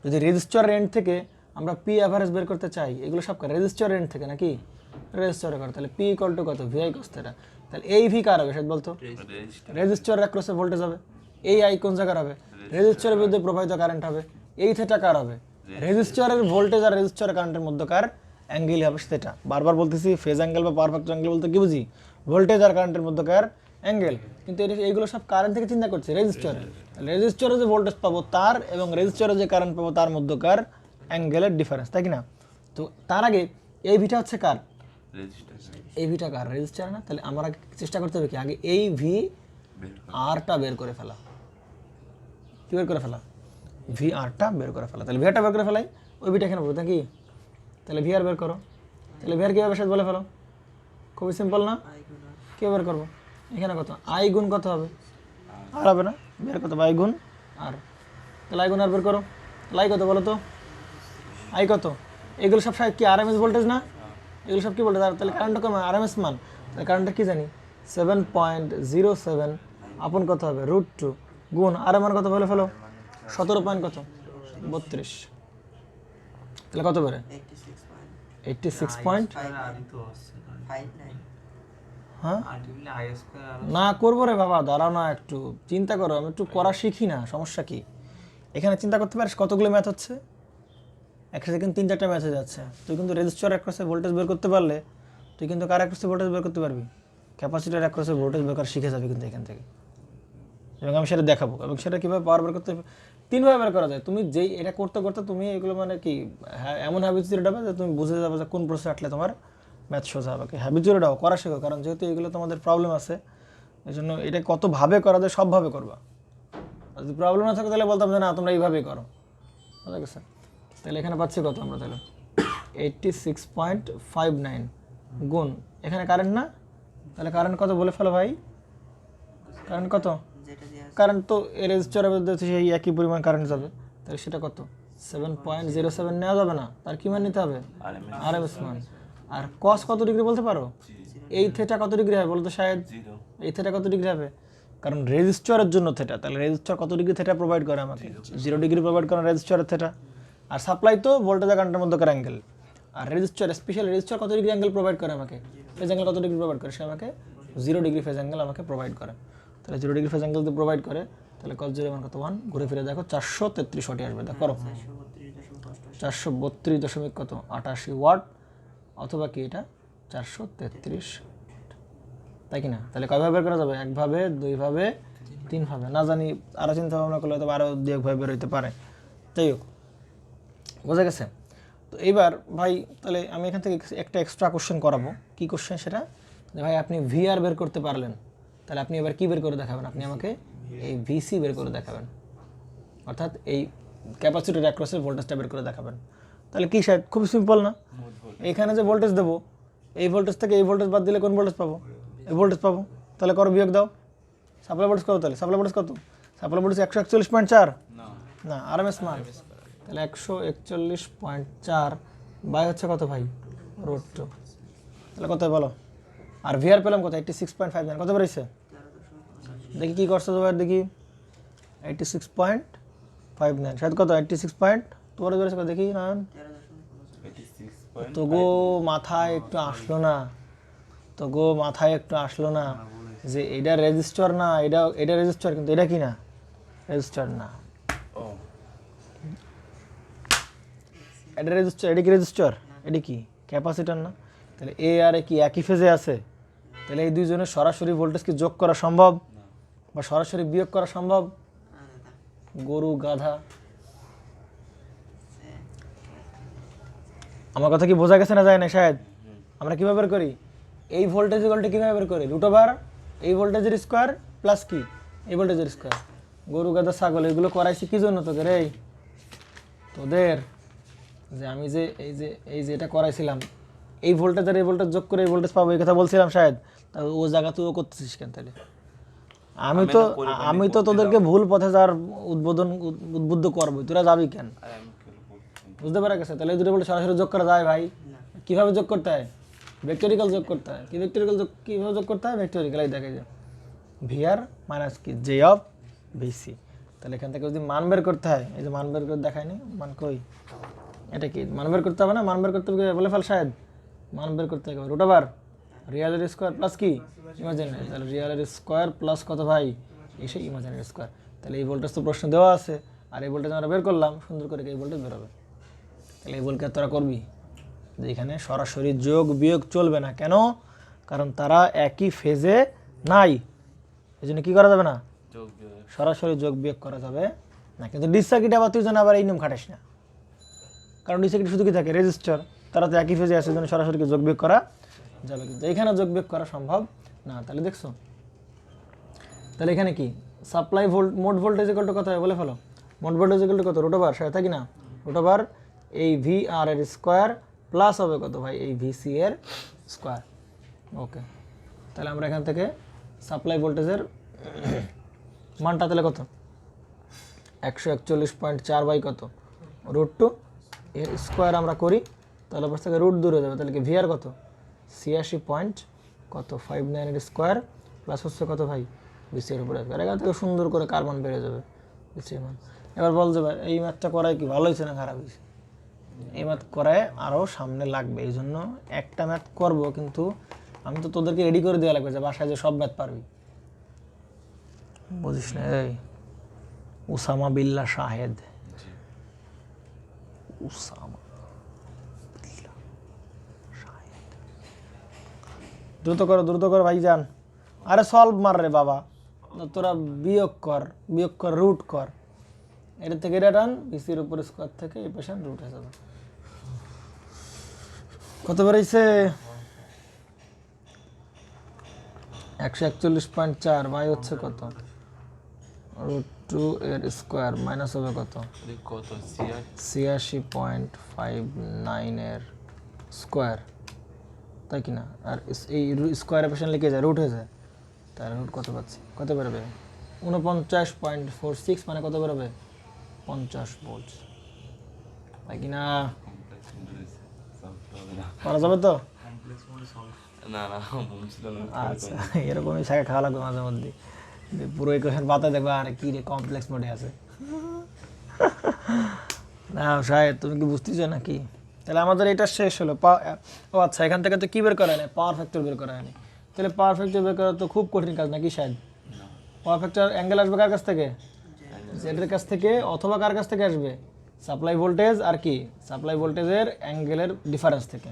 যদি রেজিস্টার এন্ড থেকে আমরা পি অ্যাভারেজ বের করতে চাই, এগুলো সব রেজিস্টার এন্ড থেকে নাকি রেজিস্টারে করে, তাহলে পি ইকুয়াল টু কত ভিআই cos θ। তাহলে এই ভি কার হবে শায়দ বলতো, রেজিস্টার অ্যাক্রসে ভোল্টেজ হবে। এই আই কোন জায়গার হবে, রেজিস্টারের বিরুদ্ধে প্রবাহিত কারেন্ট হবে। এই থেটা কার হবে, রেজিস্টারের ভোল্টেজ আর রেজিস্টারের কারেন্টের মধ্যকার অ্যাঙ্গেল হবে সেটা। বারবার বলতেছি ফেজ অ্যাঙ্গেল বা পাওয়ার ফ্যাক্টর অ্যাঙ্গেল বলতে কি বুঝি, ভোল্টেজ আর কারেন্টের মধ্যকার অ্যাঙ্গেল। কিন্তু এইগুলো সব কারেন্ট থেকে চিন্তা করছে রেজিস্টারে, রেজিস্টারে যে ভোল্টেজ পাবো তার এবং রেজিস্টারে যে কারেন্ট পাবো তার মধ্যকার অ্যাঙ্গেলের ডিফারেন্স, তাই কি না? তো তার আগে এই ভিটা হচ্ছে কার, এই ভিটা কার, রেজিস্টার না। তাহলে আমরা চেষ্টা করতে হবে কি, আগে এই ভি আরটা বের করে ফেলা। কি বের করে ফেলা, ভি আরটা বের করে ফেলা। তাহলে ভিআরটা বের করে ফেলাই, ওই ভিটা এখানে পড়বে নাকি। তাহলে ভিআর বের করো। তাহলে ভিআর কীভাবে সাথে বলে ফেলো, খুবই সিম্পল না? কীভাবে বের করবো, এখানে কত আই গুণ কত হবে, আর হবে না, বের কত আই গুণ আর। তাহলে আই গুণ আর বের করো। তাহলে আই কত বলো তো, আই কত, এগুলো সব কি আরএমএস ভোল্টেজ না, এগুলো সব কি ভোল্টেজ। তাহলে কারেন্টটা কম আরএমএস মান, তাহলে কারেন্টটা কি জানি 7.07 আপন কত হবে √2 গুণ আর মান কত বলে ফেলো 17 পয়েন্ট কত 32। তাহলে কত বেরে 86.59। হ্যাঁ না করবো রে বাবা, দাঁড়াও না একটু চিন্তা করো, আমি একটু করা শিখি না, সমস্যা কি? এখানে চিন্তা করতে পারিস কতগুলো ম্যাথ হচ্ছে, একসাথে কিন্তু 3-4টা ম্যাথ হয়ে যাচ্ছে। তুই কিন্তু রেজিস্টার অ্যাক্রসে ভোল্টেজ বের করতে পারলে তুই কিন্তু কার অ্যাক্রসে ভোল্টেজ বের করতে পারবি, ক্যাপাসিটর অ্যাক্রসে ভোল্টেজ বের করা শিখে যাবে কিন্তু এখান থেকে। এবং আমি সেটা দেখাবো, এবং সেটা কীভাবে পাওয়ার বের করতে 3ভাবে বের করা যায়। তুমি যেই এটা করতে করতে তুমি এগুলো মানে কি হ্যাঁ এমন হ্যাবিচুয়েট হবে যে তুমি বুঝে যাবে যে কোন প্রসেস আটলে তোমার ম্যাথ সোজা হবে। হ্যাবিচুয়েট হও, করা শেখো, কারণ যেহেতু এগুলো তোমাদের প্রবলেম আছে এই জন্য এটা কতভাবে করা যায় সবভাবে করবা। যদি প্রবলেম না থাকে তাহলে বলতাম যে না তোমরা এইভাবেই করো, বুঝা গেছে? তাহলে এখানে পাচ্ছি কত আমরা, তাহলে 86.59 গুণ এখানে কারেন্ট না, তাহলে কারেন্ট কত বলে ফেলো ভাই, কারেন্ট কত, কারেন্ট তো রেজিস্টারের মধ্যে সেই একই পরিমাণ কারেন্ট যাবে, তাহলে সেটা কত 7.07 নেওয়া যাবে না, তার কি মান নিতে হবে আরএমএস মান। আর কস কত ডিগ্রি বলতে পারো, এই থেটা কত ডিগ্রি হবে বলতো শায়দ, এই থেটা কত ডিগ্রি হবে, কারণ রেজিস্টারের জন্য থেটা, তাহলে রেজিস্টার কত ডিগ্রি থেটা প্রোভাইড করে আমাকে 0 ডিগ্রি প্রোভাইড করে রেজিস্টারের থেটা। আর সাপ্লাই তো ভোল্টেজ আর কারেন্টের মধ্যকার অ্যাঙ্গেল। আর রেজিস্টার স্পেশাল রেজিস্টার কত ডিগ্রি অ্যাঙ্গেল প্রোভাইড করে আমাকে, ফেজ অ্যাঙ্গেল কত ডিগ্রি প্রোভাইড করে, সে আমাকে 0 ডিগ্রি ফেজ অ্যাঙ্গেল আমাকে প্রোভাইড করে। তাহলে 0 ডিগ্রি ফেজ অ্যাঙ্গেল যদি প্রোভাইড করে তাহলে cos 0 মান কত 1, ঘুরে ফিরে দেখো 433 ওয়াটই আসবে। দেখো 432 কত 88 ওয়াট, অথবা কি এটা 433, তাই কি না? তাহলে কয়ভাবে বের করা যাবে, একভাবে, দুইভাবে, তিনভাবে, না জানি আরও চিন্তা ভাবনা করলে হয়তো আরও দুই একভাবে বের হইতে পারে। যাই হোক, বোঝা গেছে? তো এইবার ভাই তাহলে আমি এখান থেকে একটা এক্সট্রা কোশ্চেন করাবো। কি কোশ্চেন সেটা, যে ভাই আপনি ভিআর বের করতে পারলেন, তাহলে আপনি এবার কি বের করে দেখাবেন, আপনি আমাকে এই ভিসি বের করে দেখাবেন, অর্থাৎ এই ক্যাপাসিটর অ্যাক্রসের ভোল্টেজটা বের করে দেখাবেন। তাহলে কি শায়দ খুব সিম্পল না, এইখানে যে ভোল্টেজ দেবো এই ভোল্টেজ থেকে এই ভোল্টেজ বাদ দিলে কোন ভোল্টেজ পাবো, এই ভোল্টেজ পাবো। তাহলে করো বিয়োগ দাও, সাপ্লাই ভোল্টেজ কত, তাহলে সাপ্লাই ভোল্টেজ কত, সাপ্লাই ভোল্টেজ 141.4 না আরএমএস মান, তাহলে 141.4 বাই হচ্ছে কত ভাই √2, তাহলে কত বলো। আর ভিআর পেলাম কত 86.59, কত বেরিয়েছে দেখি কি করছো তোমার, দেখি 86.59 শায়দ কত 86 তোমার বেরিয়েছে কত দেখি না, তো গো মাথায় একটু আসলো না, তো গো মাথায় একটু আসলো না যে এটা রেজিস্টার না, এটা রেজিস্টার, কিন্তু এটা কি না রেজিস্টার না, এটা রেজিস্টার, এটা কি রেজিস্টার, এটা কি ক্যাপাসিটর না। তাহলে এ আর এ কি একই ফেজে আছে, তাহলে এই দুইজনের সরাসরি ভোল্টেজ কি যোগ করা সম্ভব বা সরাসরি বিয়োগ করা সম্ভব, গরু গাধা। আমার কথা কি বোঝা গেছে না যায় না শায়দ? আমরা কীভাবে বের করি, এই ভোল্টেজ ইকুয়ালটা কীভাবে বের করি √, এই ভোল্টেজের স্কোয়ার প্লাস কি এই ভোল্টেজের স্কোয়ার, গরু গাদা ছাগল এগুলো করাইছি কি জন্য তোকে রে? তোদের যে আমি যে এই যে এটা করাইছিলাম, এই ভোল্টেজ আর এই ভোল্টেজ যোগ করে এই ভোল্টেজ পাবো, এই কথা বলছিলাম শায়দ। তা ও জায়গা তুইও করতেছিস কেন তাহলে? আমি তো তোদেরকে ভুল পথে যাওয়ার উদ্বুদ্ধ করবো, তোরা যাবি কেন? আর আমি করবো বুঝতে পারা গেছে? তাহলে এই দুটো বলে সরাসরি যোগ করা যায় ভাই? কিভাবে যোগ করতে হয়? ভেক্টরিক্যাল যোগ করতে হয়। কি ভেক্টরিক্যাল যোগ কিভাবে যোগ করতে হয়? ভেক্টরিক্যাল এই দেখে যে ভিআর মাইনাস কি জে অফ ভিসি। তাহলে এখান থেকে যদি মান বের করতে হয়, এই যে মান বের করে দেখায়নি, মান কই? এটা কি মান বের করতে হবে না? মান বের করতে হবে বলে ফেল শায়দ। মান বের করতে হবে রুট ওভার রিয়েলের স্কোয়ার প্লাস কি ইমাজিনারি। তাহলে রিয়েলের স্কোয়ার প্লাস কত ভাই? এসে ইমাজিনারি স্কোয়ার। তাহলে এই ভোল্টেজ তো প্রশ্ন দেওয়া আছে, আর এই ভোল্টেজ আমরা বের করলাম সুন্দর করে, এই ভোল্টেজ বেরোবে। তাহলে এই ভোল্টকে তোরা করবি যে এখানে সরাসরি যোগ বিয়োগ চলবে না। কেন? কারণ তারা একই ফেজে নাই, এই জন্য কী করা যাবে না? যোগ বিয়োগ। সরাসরি যোগ বিয়োগ করা যাবে না। কিন্তু ডিসি সার্কিট আবার তুই যেন আবার এই নিয়ম খাটাস না, কারণ ডিসি সার্কিট শুধু কি থাকে? রেজিস্টার। তারা তো একই ফেজে আছে, জন্য সরাসরি যোগ বিয়োগ করা যাবে, কিন্তু এখানে যোগ বিয়োগ করা সম্ভব না। তাহলে দেখছো, তাহলে এখানে কি supply mode voltage equal to কত হয় বলে ফেলো? মোড ভোল্টেজ ইকুয়াল টু কত? রুট ওভার সাথে থাকি না, রুট ওভার এই ভি আর এর স্কোয়ার প্লাস হবে কত ভাই? এই ভিসি এর স্কোয়ার। ওকে, তাহলে আমরা এখান থেকে সাপ্লাই ভোল্টেজের মানটা তাহলে কত? 141.4 বাই কত? রুট টু এর স্কোয়ার আমরা করি, তাহলে পাশ থেকে রুট দূরে যাবে। তাহলে কি ভিআর কত? 86 পয়েন্ট কত 59 এর স্কোয়ার প্লাস হচ্ছে কত ভাই? ভিসি এর উপরে। আর এখান থেকে সুন্দর করে কার্বন বেড়ে যাবে ভিসির মান। এবার বল যে ভাই এই ম্যাথটা করায় কি ভালো হয়েছে না খারাপ হয়েছে? এই ম্যাথ করায় আরও সামনে লাগবে, এই জন্য একটা ম্যাথ করব, কিন্তু আমি তো তোদেরকে রেডি করে দেওয়া লাগবে যে বাসায় যে সব ম্যাথ পারবি। বুঝিস না? এই উসামা বিল্লাহ শাহেদ, উসামা বিল্লাহ শাহেদ। দ্রুত করো ভাই যান। আরে সলভ মার রে বাবা, তোরা বিয়োগ কর রুট কর, এটা থেকে এটা টান, ভিসির উপর স্কোয়ার থেকে এই পেশেন্ট রুট হয়ে যাবে। কত বেড়েছে? 141.4 বাই হচ্ছে কত? রুট টু এর স্কোয়ার মাইনাস হবে কত? কত? 86.59 এর স্কোয়ার, তাই কি না? আর এই স্কোয়ারের পেশেন্ট লিখে যায়, রুট হয়ে যায়। তাহলে রুট কত পাচ্ছি? কত বেরোবে? 49.46, মানে কত বেরোবে? 50 ভোল্ট, তাই কি না? করা যাবে তো? না না বলছিল না। আচ্ছা, এরকমই শাখা খাওয়া লাগবে মাঝে মধ্যে, পুরো ইকুয়েশন পাতা দেখবে আরে কি রে কমপ্লেক্স মোডে আছে। না শায়দ তুমি কি বুঝতেছো নাকি? তাহলে আমাদের এটা শেষ হলো। ও আচ্ছা, এখান থেকে তো কি বের করা হয়নি? পাওয়ার ফ্যাক্টর বের করা হয়নি। তাহলে পাওয়ার ফ্যাক্টর বের করা তো খুব কঠিন কাজ নাকি শায়দ? পাওয়ার ফ্যাক্টর অ্যাঙ্গেল আসবে কার কাছ থেকে? জেডের কাছ থেকে, অথবা কার কাছ থেকে আসবে? সাপ্লাই ভোল্টেজ আর কি সাপ্লাই ভোল্টেজের অ্যাঙ্গেলের ডিফারেন্স থেকে।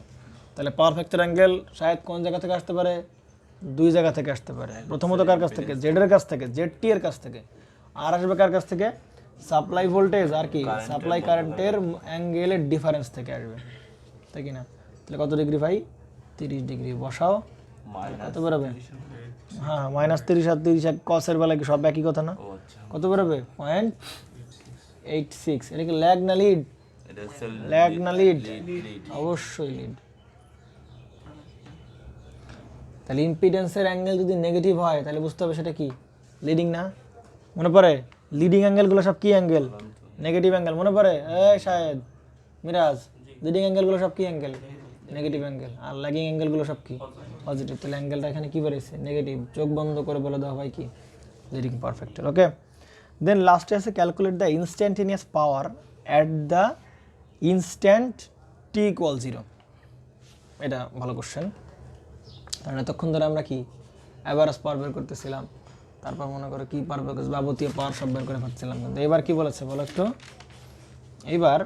তাহলে পাওয়ার ফ্যাক্টর অ্যাঙ্গেল শায়দ কোন জায়গা থেকে আসতে পারে? দুই জায়গা থেকে আসতে পারে। প্রথমত কার কাছ থেকে? জেডের কাছ থেকে, জেড টি এর কাছ থেকে। আর আসবে কার কাছ থেকে? সাপ্লাই ভোল্টেজ আর কি সাপ্লাই কারেন্টের অ্যাঙ্গেলের ডিফারেন্স থেকে আসবে, তাই কি না? তাহলে কত ডিগ্রি ভাই? 30 ডিগ্রি বসাও, কত বেরোবে? হ্যাঁ, -30 আর 30 কসের বেলা কি সব একই কথা না? কত বেরোবে? 0.86। এটা কি ল্যাগ না লিড? ল্যাগ না লিড? অবশ্যই লিড। তাহলে ইম্পিডেন্সের অ্যাঙ্গেল যদি নেগেটিভ হয় তাহলে বুঝতে হবে সেটা কি? লিডিং না? মনে পড়ে? লিডিং অ্যাঙ্গেলগুলো সব কি অ্যাঙ্গেল? Negative angle. মনে পড়ে? শায়দ মিরাজ, লিডিং অ্যাঙ্গেলগুলো সব কি অ্যাঙ্গেল? Negative angle. আর ল্যাগিং অ্যাঙ্গেলগুলো সব কি? পজিটিভ। তাহলে অ্যাঙ্গেলটা এখানে কি বেরিয়েছে? নেগেটিভ। চোখ বন্ধ করে বলে দেওয়া হয় কি? Leading power factor. ওকে, দেন লাস্টে আছে calculate the instantaneous power at the instant T equal 0। এটা ভালো কোশ্চেন, কারণ এতক্ষণ ধরে আমরা কি অ্যাভারেজ পাওয়ার বের করতেছিলাম, তারপর মনে করো কি পাওয়ার বের করতে যাবতীয় পাওয়ার সব বের করে পাচ্ছিলাম। কিন্তু এবার কি বলেছে বলো একটু? এইবার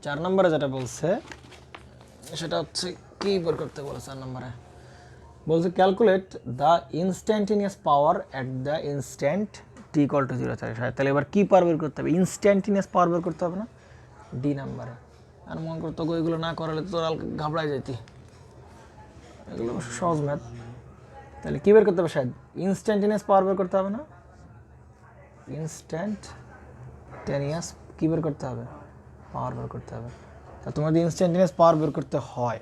4 নম্বরে যেটা বলছে সেটা হচ্ছে কি বের করতে বলেছে? 4 নম্বরে বলছে calculate the instantaneous power at the instant T equal to 0। তাহলে এবার কি পাওয়ার বের করতে হবে? ইনস্ট্যান্টেনিয়াস পাওয়ার বের করতে হবে না? ডি নাম্বারে। আর মনে করতো এগুলো না করালে তো ঘাবড়ায় যেতি, এগুলো সহজ ম্যাথ। তাহলে কী বের করতে হবে? শায়দ ইনস্ট্যান্টেনিয়াস পাওয়ার বের করতে হবে না? ইনস্ট্যান্টেনিয়াস কী বের করতে হবে? পাওয়ার বের করতে হবে। তা তোমাদের ইনস্ট্যান্টেনিয়াস পাওয়ার বের করতে হয়,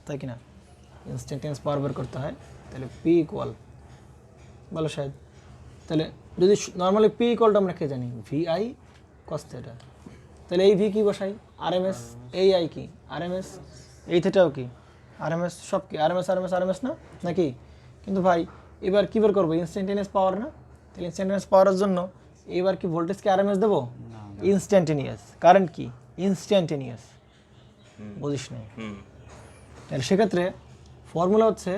তাই কি না? ইনস্ট্যান্টেনিয়াস পাওয়ার বের করতে হয়, তাহলে পি ইকুয়াল, বলো শায়দ, তাহলে যদি নর্মালি পি ইকুয়ালটা আমরা কে জানি? V I cos theta. তাহলে এই ভি কি বসাই? আরএমএস। এই আই কি? আরএমএস। এই থিটাও কি? আরএমএস। সব কি আরএমএস আরএমএস আরএমএস না নাকি? কিন্তু ভাই এবার কী বের করবো? ইনস্ট্যান্টেনিয়াস পাওয়ার না? তাহলে ইনস্ট্যান্টেনিয়াস পাওয়ারের জন্য এবার কি ভোল্টেজকে আরএমএস দেবো? ইনস্ট্যান্টেনিয়াস। কারেন্ট কি? ইনস্ট্যান্টেনিয়াস। বুঝিস না? তাহলে সেক্ষেত্রে ফর্মুলা হচ্ছে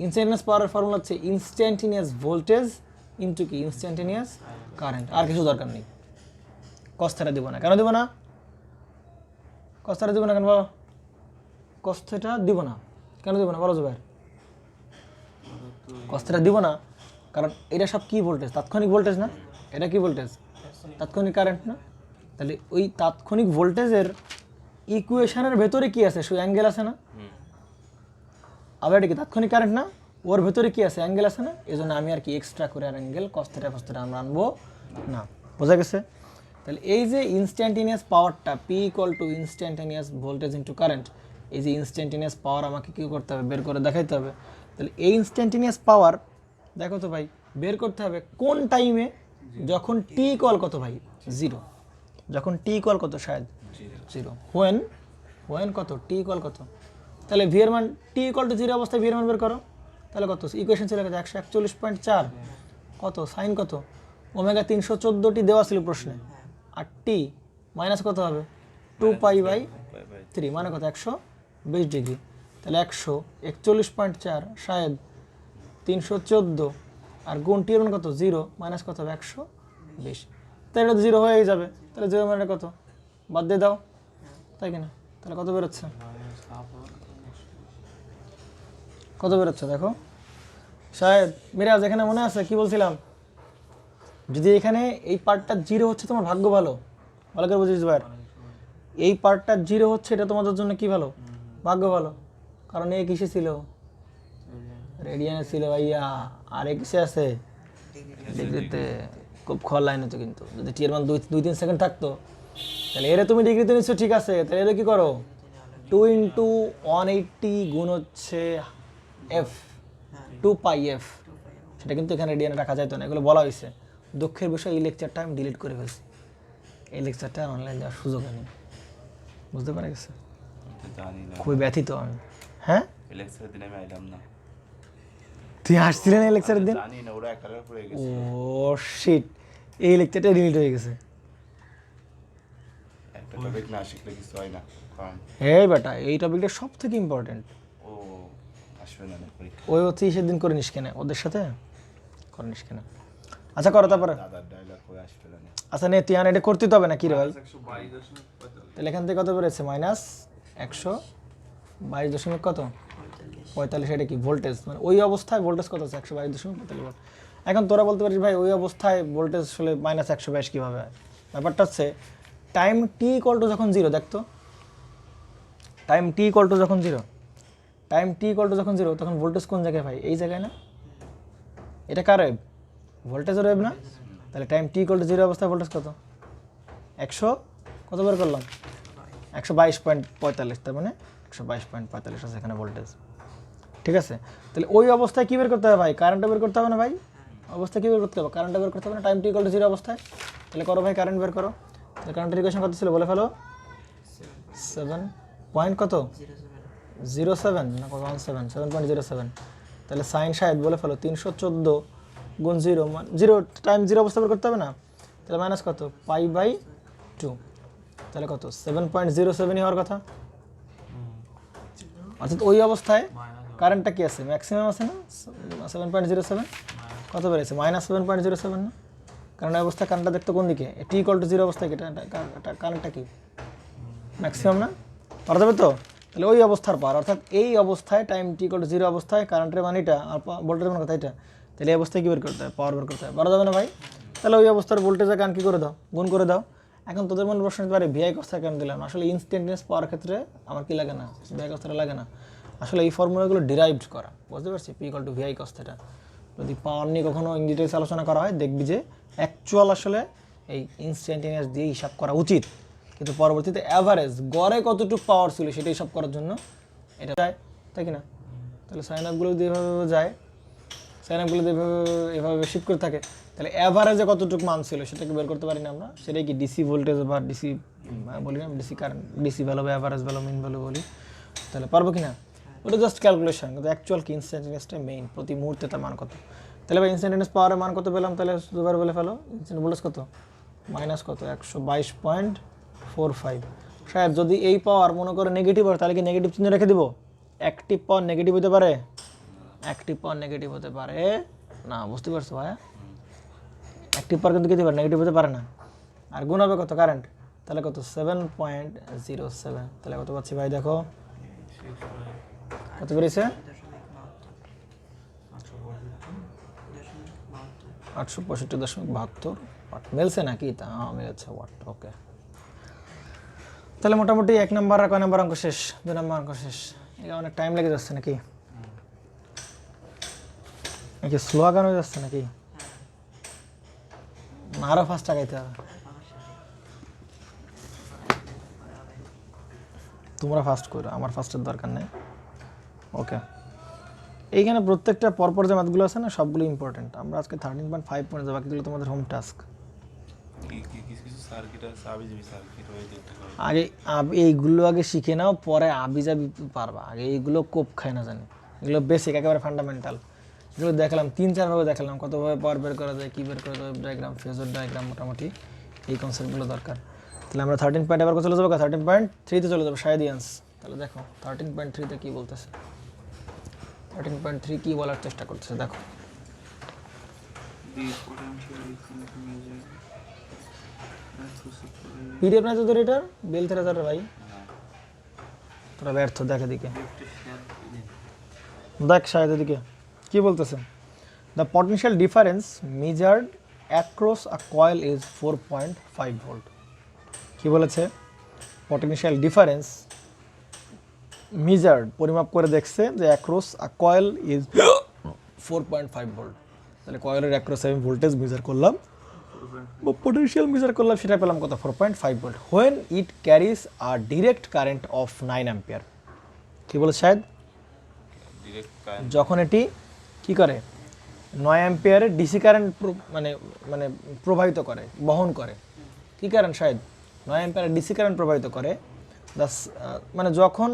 ইনস্ট্যান্টেনিয়াস পাওয়ারের ফর্মুলা হচ্ছে ইনস্ট্যান্টেনিয়াস ভোল্টেজ ইনটু কি? Instantaneous current. আর কিছু দরকার নেই। কস থিটা দেবো না। কেন দেবো না? কস থিটা দেবো না কেন বলো? কস থিটা দিব না কেন? দেবো না বলো জুবাইর। কস থিটা দিব না কারণ এটা সব কি ভোল্টেজ? তাৎক্ষণিক ভোল্টেজ না? এটা কি ভোল্টেজ? তাৎক্ষণিক কারেন্ট না? তাহলে ওই তাৎক্ষণিক ভোল্টেজের ইকুয়েশনের ভেতরে কি আছে? শুধু অ্যাঙ্গেল আছে না? আবার এটা কি তাৎক্ষণিক কারেন্ট না? ওর ভেতরে কি আছে? অ্যাঙ্গেল আছে না? এই জন্য আমি আর কি এক্সট্রা করে আর অ্যাঙ্গেল কস থিটা আমরা আনবো না। বোঝা গেছে? তাহলে এই যে ইনস্ট্যান্টেনিয়াস পাওয়ারটা P equal two instantaneous voltage into current, এই যে ইনস্ট্যান্টেনিয়াস পাওয়ার আমাকে কী করতে হবে? বের করে দেখাইতে হবে। তাহলে এই ইনস্ট্যান্টেনিয়াস পাওয়ার দেখো তো ভাই বের করতে হবে কোন টাইমে? যখন টি ইকুয়াল কত ভাই? 0। যখন টি ইকুয়াল কত? শায়দ 0। হোয়েন কত? টি ইকুয়াল কত? তাহলে ভি এর মান টি ইকুয়াল টু 0 অবস্থায় ভি এর মান বের করো। তাহলে কত? ইকুয়েশন ছিল কত? 141.4। কত? সাইন কত? ওমেগা 314টি দেওয়া ছিল প্রশ্নে। আর টি মাইনাস কত হবে? 2π/3 মানে কত? 120 ডিগ্রি। তাহলে 141.4 শায়দ 314 আর গুণ টি এর মান কত? 0 মাইনাস কত হবে? 120। তাহলে এটা 0 হয়েই যাবে। তাহলে 0 মানে কত? বাদ দিয়ে দাও, তাই কিনা? তাহলে কত বেরোচ্ছে? কত বেরোচ্ছে দেখো শায়দ। মিরাজ এখানে মনে আছে কি বলছিলাম? যদি এখানে এই পার্টটা 0 হচ্ছে তোমার ভাগ্য ভালো, ভালো করে বুঝিস ভাই। এই পার্টটা 0 হচ্ছে এটা তোমাদের জন্য কি ভালো? ভাগ্য ভালো। কারণ এ কিসে ছিল? রেডিয়ানে ছিল ভাইয়া। আর এ কিসে আছে? ডিগ্রিতে। খুব খর লাইন হতো কিন্তু যদি টি এর মান 2-3 সেকেন্ড থাকতো। তাহলে এরে তুমি ডিগ্রিতে নিচ্ছ ঠিক আছে, তাহলে এরে কি করো? 2 × 180 গুণ হচ্ছে এফ, 2πf। সেটা কিন্তু এখানে রেডিয়ানে রাখা যাইতো না, এগুলো বলা হয়েছে। দুঃখের বিষয় এই লেকচারটা আমি ডিলিট করে ফেলছি। এই লেকচারটা অনলাইন দেওয়ার সুযোগ নেই। বুঝতে পারা গেছে? খুবই ব্যথিত আমি। হ্যাঁ, লেকচারের দিন আমি আইলাম না। তুই আসছিলেন এই লেকচারের দিন? জানি না, ওরা একাকার পড়ে গেছে। ও শিট, এই লেকচারটা ডিলিট হয়ে গেছে। একটা টপিক না শিখলে কিছু হয় না। এই বেটা, এই টপিকটা সব থেকে ইম্পর্টেন্ট। ও আসবে না পরীক্ষা। ওই হচ্ছে সেদিন করে নিস কেন ওদের সাথে? করে নিস কেন? আচ্ছা করো তারপরে। দাদার ডায়লগ করে আসবে না। আচ্ছা নে তুই এটা করতে তো হবে না কি রে ভাই? তাহলে এখান থেকে কত বেরোচ্ছে? -122 কত? 45। এটা কি ভোল্টেজ? মানে ওই অবস্থায় ভোল্টেজ কত আছে? 122.45 ভোল্ট। এখন তোরা বলতে পারিস ভাই ওই অবস্থায় ভোল্টেজ আসলে -122 কীভাবে হয়? ব্যাপারটা হচ্ছে টাইম টি ইকুয়াল টু যখন 0, দেখতো টাইম টি ইকুয়াল টু যখন 0, টাইম টি ইকুয়াল টু যখন 0 তখন ভোল্টেজ কোন জায়গায় ভাই? এই জায়গায় না? এটা কার ওয়েভ? ভোল্টেজের ওয়েভ না? তাহলে টাইম টি ইকুয়াল টু 0 অবস্থায় ভোল্টেজ কত? 100 কত বের করলাম? 122.45। তার মানে 122.45 আছে এখানে ভোল্টেজ। ঠিক আছে, তাহলে ওই অবস্থায় কী বের করতে হবে ভাই? কারেন্টটা বের করতে হবে না ভাই? অবস্থায় কী বের করতে হবে? কারেন্টটা বের করতে হবে না? টাইম টি ইকুয়াল টু 0 অবস্থায়। তাহলে করো ভাই, কারেন্ট বের করো। তাহলে কারেন্টের ইকুয়েশন কত ছিল বলে ফেলো? 7 পয়েন্ট কত? 07 না 17? 7.07। তাহলে সাইন শায়দ বলে ফেলো 314 গুণ 0 টাইম 0 অবস্থা বের করতে হবে না? তাহলে মাইনাস কত? π/2। তাহলে কত? 7.07ই হওয়ার কথা। অর্থাৎ ওই অবস্থায় কারেন্টটা কি আছে? ম্যাক্সিমাম আছে না? 7.07। কত বেড়েছে? -7.07 না? কারণ এই অবস্থায় কারেন্টটা দেখতো কোন দিকে? টি ইকুয়াল টু 0 অবস্থায় কারেন্টটা কি ম্যাক্সিমাম না? পারা যাবে তো? তাহলে ওই অবস্থার পাওয়ার, অর্থাৎ এই অবস্থায় টাইম টি ইকুয়াল টু 0 অবস্থায় কারেন্টের মান এটা আর ভোল্টেজের মান কথা এটা। তাহলে এই অবস্থায় কী বের করতে হবে? পাওয়ার বের করতে হবে। পারা যাবে না ভাই? তাহলে ওই অবস্থার ভোল্টেজের কারণ কী করে দাও? গুণ করে দাও। এখন তোদের মনে প্রশ্ন হতে পারে ভিআই কস্তা কেন দিলাম? আসলে ইনস্ট্যান্টেনিয়াস পাওয়ার ক্ষেত্রে আমার কি লাগে না? ভিআই কস্তাটা লাগে না। আসলে এই ফর্মুলাগুলো ডিরাইভড করা, বুঝতে পারছি? পি ইকুয়াল টু ভিআই কস্তাটা যদি পাওয়ার নিয়ে কখনো ইন ডিটেলস আলোচনা করা হয় দেখবি যে অ্যাকচুয়াল আসলে এই ইনস্ট্যান্টেনিয়াস দিয়ে হিসাব করা উচিত, কিন্তু পরবর্তীতে অ্যাভারেজ গড়ে কতটুকু পাওয়ার ছিল সেটা হিসাব করার জন্য এটা যায়, তাই কি না? তাহলে সাইন আপগুলো যেভাবে যায়, সাইন আপগুলো এভাবে শিফট করে থাকে, তাহলে অ্যাভারেজে কতটুকু মান ছিল সেটাকে বের করতে পারি না আমরা। সেটাই কি ডিসি ভোল্টেজ বা ডিসি বলি না, ডিসি কারেন্ট, ডিসি ভ্যালু বা অ্যাভারেজ ভ্যালু, মিন ভ্যালু বলি। তাহলে পারবো কি না? ওটা জাস্ট ক্যালকুলেশন, কিন্তু অ্যাকচুয়াল কি ইনস্ট্যান্টেনিয়াসটা মেইন, প্রতি মুহূর্তে তার মান কত। তাহলে ভাই ইনস্ট্যান্টেনিয়াস পাওয়ারের মান কত পেলাম? তাহলে দুবার বলে ফেলো, ইনস্ট্যান্ট ভোল্টেজ কত? মাইনাস কত? 122.45। সাহেব যদি এই পাওয়ার মনে করে নেগেটিভ হয় তাহলে কি নেগেটিভ চিহ্ন রেখে দিব? অ্যাক্টিভ পাওয়ার নেগেটিভ হতে পারে? অ্যাক্টিভ পাওয়ার নেগেটিভ হতে পারে না, বুঝতে পারছো ভাইয়া? অ্যাক্টিভ পাওয়ার কিন্তু কি হতে পারে, নেগেটিভ হতে পারে না। আর গুণ হবে কত? কারেন্ট। তাহলে কত? 7.07। তাহলে কত পাচ্ছি ভাই দেখো, কত বেরিয়েছে? 865.72 ওয়াট। মিলছে নাকি? তা মিলেছে ওয়াট, ওকে। তাহলে মোটামুটি 1 নম্বর আর কয় নম্বর অঙ্ক শেষ? 2 নম্বর অঙ্ক শেষ। এটা অনেক টাইম লেগে যাচ্ছে নাকি? নাকি স্লো আগানো যাচ্ছে নাকি? না আরো ফাস্ট আগাইতে হবে? তোমরা ফাস্ট করো, আমার ফাস্টের দরকার নেই। ওকে, এইখানে প্রত্যেকটা পরপর যে ম্যাথগুলো আছে না সবগুলো ইম্পর্টেন্ট। আমরা আজকে 13.5 পয়েন্ট যাবো, বাকিগুলো তোমাদের হোম টাস্ক। কিছু সার্কিট আছে, আবিজাবি সার্কিট হয়ে দেখতে পারো। আগে এইগুলো আগে শিখে নাও, পরে আবি যাবি পারবা। আগে এইগুলো কোপ খায় না জানি, এগুলো বেসিক, একেবারে ফান্ডামেন্টাল। যেগুলো দেখালাম 3-4 ভাবে দেখালাম, কতভাবে পাওয়ার বের করা যায়, কী বের করা যায়, ডায়াগ্রাম, ফেজর ডায়াগ্রাম, মোটামুটি এই কনসেপ্টগুলো দরকার। তাহলে আমরা 13 পয়েন্ট এবার চলে যাবো, 13.3-তে চলে যাবো, সাইডিয়ান্স। তাহলে দেখো 13.3-তে কী বলতেছে, 13.3 কী বলার চেষ্টা করতেছে দেখো। পিডিএফ নাই তোদের এটার? বেল 3000 ভাই, তোরা ব্যর্থ। দেখে দিকে দেখ, শায়দ এদিকে কি বলতেছে, the potential difference measured across a coil is 4.5 volt. কি বলেছে? পটেনশিয়াল ডিফারেন্স মেজার্ড, পরিমাপ করে দেখছে যে across a coil is 4.5 volt. তাহলে কয়েলের অ্যাক্রস আমি ভোল্টেজ মেজার করলাম বা পোটেনশিয়াল মেজার করলাম, সেটা পেলাম কত? 4.5 volt. When it carries a direct current of 9 ampere. কি বলে শায়দ? যখন এটি কি করে, 9 অ্যাম্পিয়ারের ডিসি কারেন্ট মানে মানে প্রবাহিত করে, বহন করে। কি কারেন্ট শায়দ? 9 অ্যাম্পিয়ারের ডিসি কারেন্ট প্রবাহিত করে। মানে যখন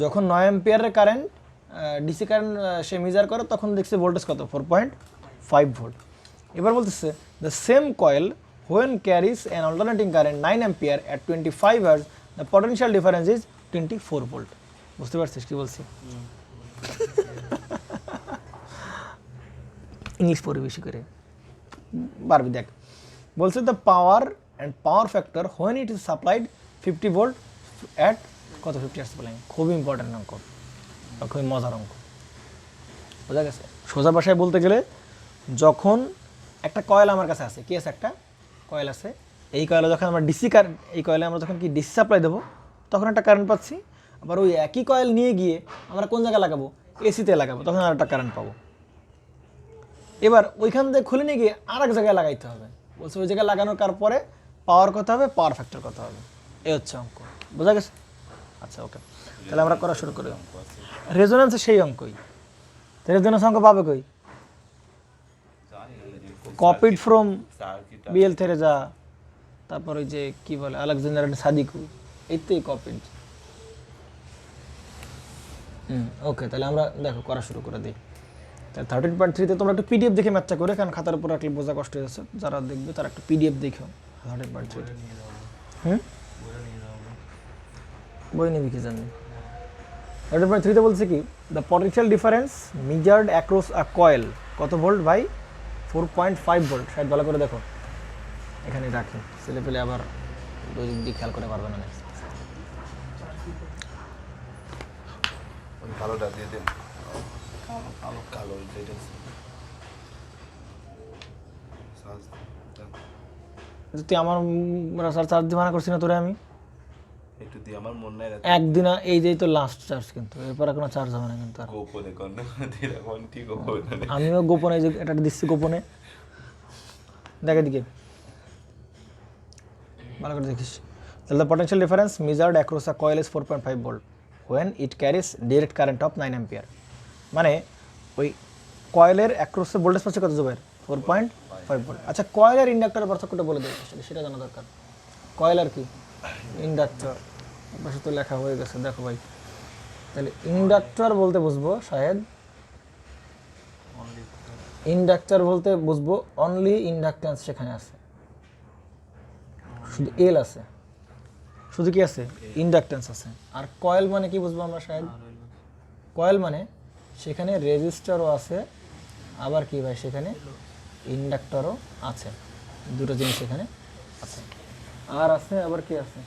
যখন 9 অ্যাম্পিয়ারের কারেন্ট ডিসি কারেন্ট সে মেজার করে, তখন দেখছে ভোল্টেজ কত? 4.5 ভোল্ট। এবার বলতেছে the same coil when carries an alternating current 9 ampere at 25 hours, the potential difference is 24 volt. বুঝতে পারছিস কি বলছি? ইংলিশ পড়ে বেশি করে পারবি। দেখ বলছে the power and power factor when it is supplied 50 volt at কত? 50 আওয়ার্স বলেন। খুবই ইম্পর্টেন্ট অঙ্ক, খুবই মজার অঙ্ক। বোঝা গেছে? সোজা ভাষায় বলতে গেলে, যখন একটা কয়েল আমার কাছে আছে, কি আছে? একটা কয়েল আছে। এই কয়েলে যখন আমরা ডিসি কারেন্ট, এই কয়েলে আমরা যখন কি ডিসি সাপ্লাই দেবো, তখন একটা কারেন্ট পাচ্ছি। আবার ওই একই কয়েল নিয়ে গিয়ে আমরা কোন জায়গায় লাগাবো? এসিতে লাগাবো, তখন আর একটা কারেন্ট পাবো। এবার ওইখান থেকে খুলে নিয়ে গিয়ে আর এক জায়গায় লাগাইতে হবে। বলছে ওই জায়গায় লাগানোর পরে পাওয়ার কত হবে, পাওয়ার ফ্যাক্টর কত হবে। এই হচ্ছে অঙ্ক। বোঝা গেছে? আচ্ছা, ওকে, তাহলে আমরা করা শুরু করি। রেজোন্যান্সে সেই অঙ্কই। রেজোন্যান্স অঙ্ক পাবে কই? কপিড ফ্রম বিএল থেরেজা, তারপর ওই যে কি বলে আলেকজান্ডার সাদিকু, এইতেই কপিড। ওকে, তাহলে আমরা দেখো করা শুরু করে দিই। তাহলে 13.3-তে তোমরা একটু পিডিএফ দেখে ম্যাথটা করে, কারণ খাতার উপর রাখলে বোঝা কষ্ট হয়ে যাচ্ছে। যারা দেখবে তারা একটু পিডিএফ দেখো 13.3-তে। বই নিবি কি জানি। 13.3-তে বলছে কি, the potential difference measured across a coil, কত ভোল্ট ভাই? 4.5 ভোল্ট। শায়দ ভালো করে দেখো, এখানে রাখি, ছেলে পেলে আবার দুই দিক খেয়াল করে পারবে না। কালোটা দিয়ে দেন, কালো যেটা তুই আমার চার্জ দিয়ে মানা করছি না তোরে আমি? একটু দিয়ে আমার মন নাই, একদিন এই যে তো লাস্ট চার্জ, কিন্তু এরপর কোনো চার্জ হবে না কিন্তু। আর গোপনে কর্ণ দিয়ে রাখুন, ঠিক গোপনে। আমিও গোপনে যে এটা দিচ্ছি, গোপনে দেখ এদিকে ভালো করে দেখিস। তাহলে the potential difference measured across a coil is 4.5 volt when it carries direct current of 9 ampere. মানে ওই কয়েলের অ্যাক্রসে ভোল্টেজ পাচ্ছে কত জোবের 4.5 ভোল্ট। আচ্ছা কয়েলের ইন্ডাক্টরের পার্থক্যটা বলে দেয়, সেটা জানা দরকার। কয়েল আর কি ইন্ডাক্টর, পাশে তো লেখা হয়ে গেছে দেখো ভাই। তাহলে ইন্ডাক্টর বলতে বুঝবো শায়দ, ইন্ডাক্টর বলতে বুঝবো অনলি ইন্ডাক্টেন্স সেখানে আছে, শুধু এল আছে, শুধু কি আছে ইন্ডাক্টেন্স আছে। আর কয়েল মানে কি বুঝবো আমরা শায়দ, কয়েল মানে সেখানে রেজিস্টারও আছে, আবার কি ভাই সেখানে ইন্ডাক্টরও আছে, দুটো জিনিস সেখানে আছে। আর আছে আবার কি আছে,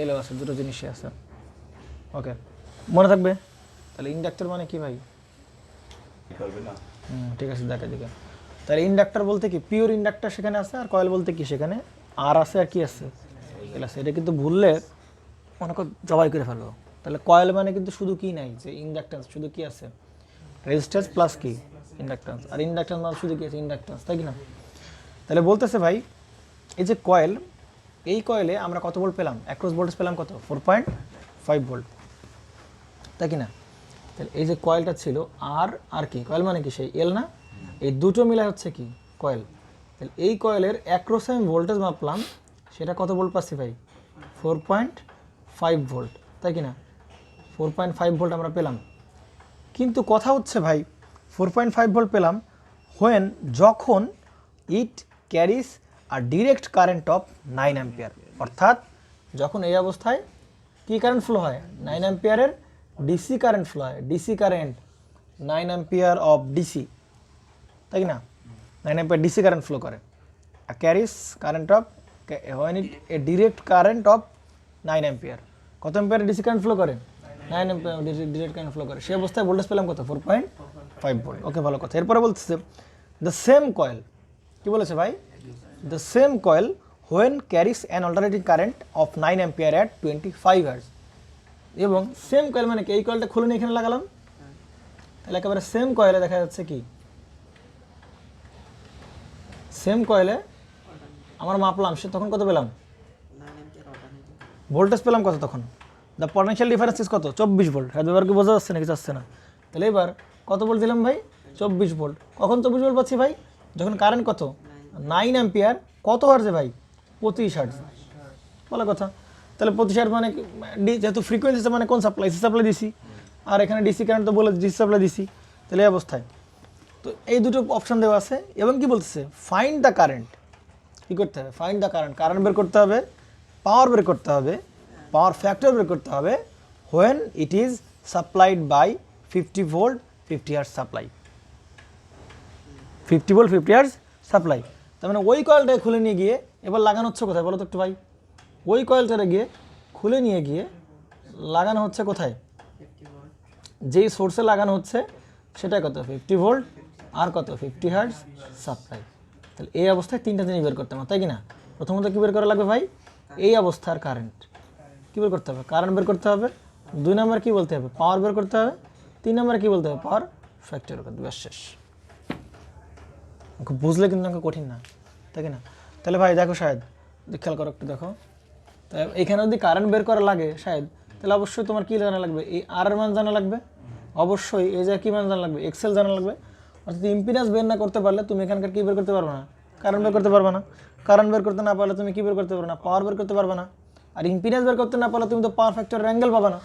এলও আছে, দুটো জিনিসই আছে। ওকে মনে থাকবে। তাহলে ইন্ডাক্টর মানে কি ভাই, করবে না ঠিক আছে দেখে দিকে। তাহলে ইন্ডাক্টর বলতে কি পিওর ইন্ডাক্টর সেখানে আছে, আর কয়েল বলতে কি সেখানে আর আছে আর কি আছে এল আছে। এটা কিন্তু ভুললে মনে কর জবাই করে ফেলবো। তাহলে কয়েল মানে কিন্তু শুধু কি নাই যে ইন্ডাক্টেন্স, শুধু কি আছে রেজিস্ট্যান্স প্লাস কি ইন্ডাক্টেন্স, আর ইন্ডাক্টেন্স মানে শুধু কি আছে ইন্ডাক্টেন্স, তাই কি না। তাহলে বলতেছে ভাই এই যে কয়েল, এই কয়েলে আমরা কত ভোল্ট পেলাম, অ্যাক্রস ভোল্টেজ পেলাম কত 4.5 ভোল্ট, তাই কি না। তাহলে এই যে কয়েলটা ছিল আর কি কয়েল মানে কি সেই এল না, এই দুটো মিলে হচ্ছে কি কয়েল। তাহলে এই কয়েলের অ্যাক্রসে আমি ভোল্টেজ মাপলাম, সেটা কত ভোল্ট পাচ্ছি ভাই 4.5 ভোল্ট, তাই কি না 4.5 ভোল্ট আমরা পেলাম। কিন্তু কথা হচ্ছে ভাই 4.5 ভোল্ট পেলাম হোয়েন, যখন ইট ক্যারিজ আর ডিরেক্ট কারেন্ট অফ 9 অ্যাম্পিয়ার, অর্থাৎ যখন এই অবস্থায় কি কারেন্ট ফ্লো হয় 9 অ্যাম্পিয়ারের ডিসি কারেন্ট ফ্লো হয়, DC current 9 ampere of DC, তাই কি না 9 অ্যাম্পিয়ার ডিসি কারেন্ট ফ্লো করে, আর carries current of when it a direct current of 9 ampere, কত অ্যাম্পিয়ার ডিসি কারেন্ট ফ্লো করে 9 অ্যাম্পিয়ার ডিরেক্ট কারেন্ট ফ্লো করে, সেই অবস্থায় ভোল্টেজ পেলাম কত 4.5 ভোল্ট। ওকে ভালো কথা। এরপরে বলতেছে দ্য সেম কয়েল, কি বলেছে ভাই, the same coil when carries an alternating current of 9 ampere at 25 hertz. এবং সেম কয়েল মানে কি, এই কয়েলটা খুলে নিয়ে এখানে লাগালাম, তাহলে একেবারে সেম কয়েলে দেখা যাচ্ছে কি, সেম কয়েলে আমার মাপলাম, সে তখন কত পেলাম ভোল্টেজ পেলাম কত তখন, দ্য পটেনশিয়াল ডিফারেন্স ইজ কত 24 ভোল্ট। হ্যাঁ এবার কি বোঝা যাচ্ছে নাকি যাচ্ছে না। তাহলে এবার কত ভোল্ট দিলাম ভাই 24 ভোল্ট। কখন 24 ভোল্ট পাচ্ছি ভাই, যখন কারেন্ট কত 9 অ্যাম্পিয়ার, কত হার্টজে ভাই 25 হার্টজ, ভালো কথা। তাহলে 25 হার্টজ মানে যেহেতু ফ্রিকোয়েন্সি মানে কোন সাপ্লাই, এসি সাপ্লাই দিছি, আর এখানে ডিসি কারেন্ট তো বলে ডিসি সাপ্লাই দিছি। তাহলে এই অবস্থায় তো এই দুটো অপশন দেওয়া আছে, এবং কি বলতেছে ফাইন্ড দ্য কারেন্ট, কী করতে হবে ফাইন্ড দ্য কারেন্ট, কারেন্ট বের করতে হবে, পাওয়ার বের করতে হবে, পাওয়ার ফ্যাক্টর বের করতে হবে when it is supplied by 50 volt 50 hertz supply, 50 volt 50 hertz supply. তার মানে ওই কয়েলটাকে খুলে নিয়ে গিয়ে এবার লাগানো হচ্ছে কোথায় বলো তো একটু ভাই, ওই কয়েলটারে গিয়ে খুলে নিয়ে গিয়ে লাগানো হচ্ছে কোথায়, যেই সোর্সে লাগানো হচ্ছে সেটা কত 50 ভোল্ট আর কত 50 হার্টজ সাপ্লাই। তাহলে এই অবস্থায় তিনটা জিনিস বের করতে হবে, তাই কি না। প্রথমত কী বের করা লাগবে ভাই, এই অবস্থার কারেন্ট কী বের করতে হবে, কারেন্ট বের করতে হবে। 2 নম্বর কী বলতে হবে, পাওয়ার বের করতে হবে। 3 নম্বর কী বলতে হবে, পাওয়ার ফ্যাক্টর করতে হবে। শেষ। খুব বুঝলে কিন্তু আমাকে কঠিন না, তাই কি না। তাহলে ভাই দেখো শায়দ খেয়াল করো একটু দেখো, তাই এইখানে যদি কারেন্ট বের করা লাগে শায়দ, তাহলে অবশ্যই তোমার কী জানা লাগবে, এই আর এর মান জানা লাগবে, অবশ্যই এই যে কী মান জানা লাগবে এক্সেল জানা লাগবে। অর্থাৎ ইম্পিডেন্স বের না করতে পারলে তুমি এখানকার কী বের করতে পারবে না, কারেন্ট বের করতে পারবে না। কারেন্ট বের করতে না পারলে তুমি কী বের করতে পারবে না, পাওয়ার বের করতে পারবে না। আর ইম্পিডেন্স বের করতে না পারলে তুমি তো পাওয়ার ফ্যাক্টরের অ্যাঙ্গেল পাবে না,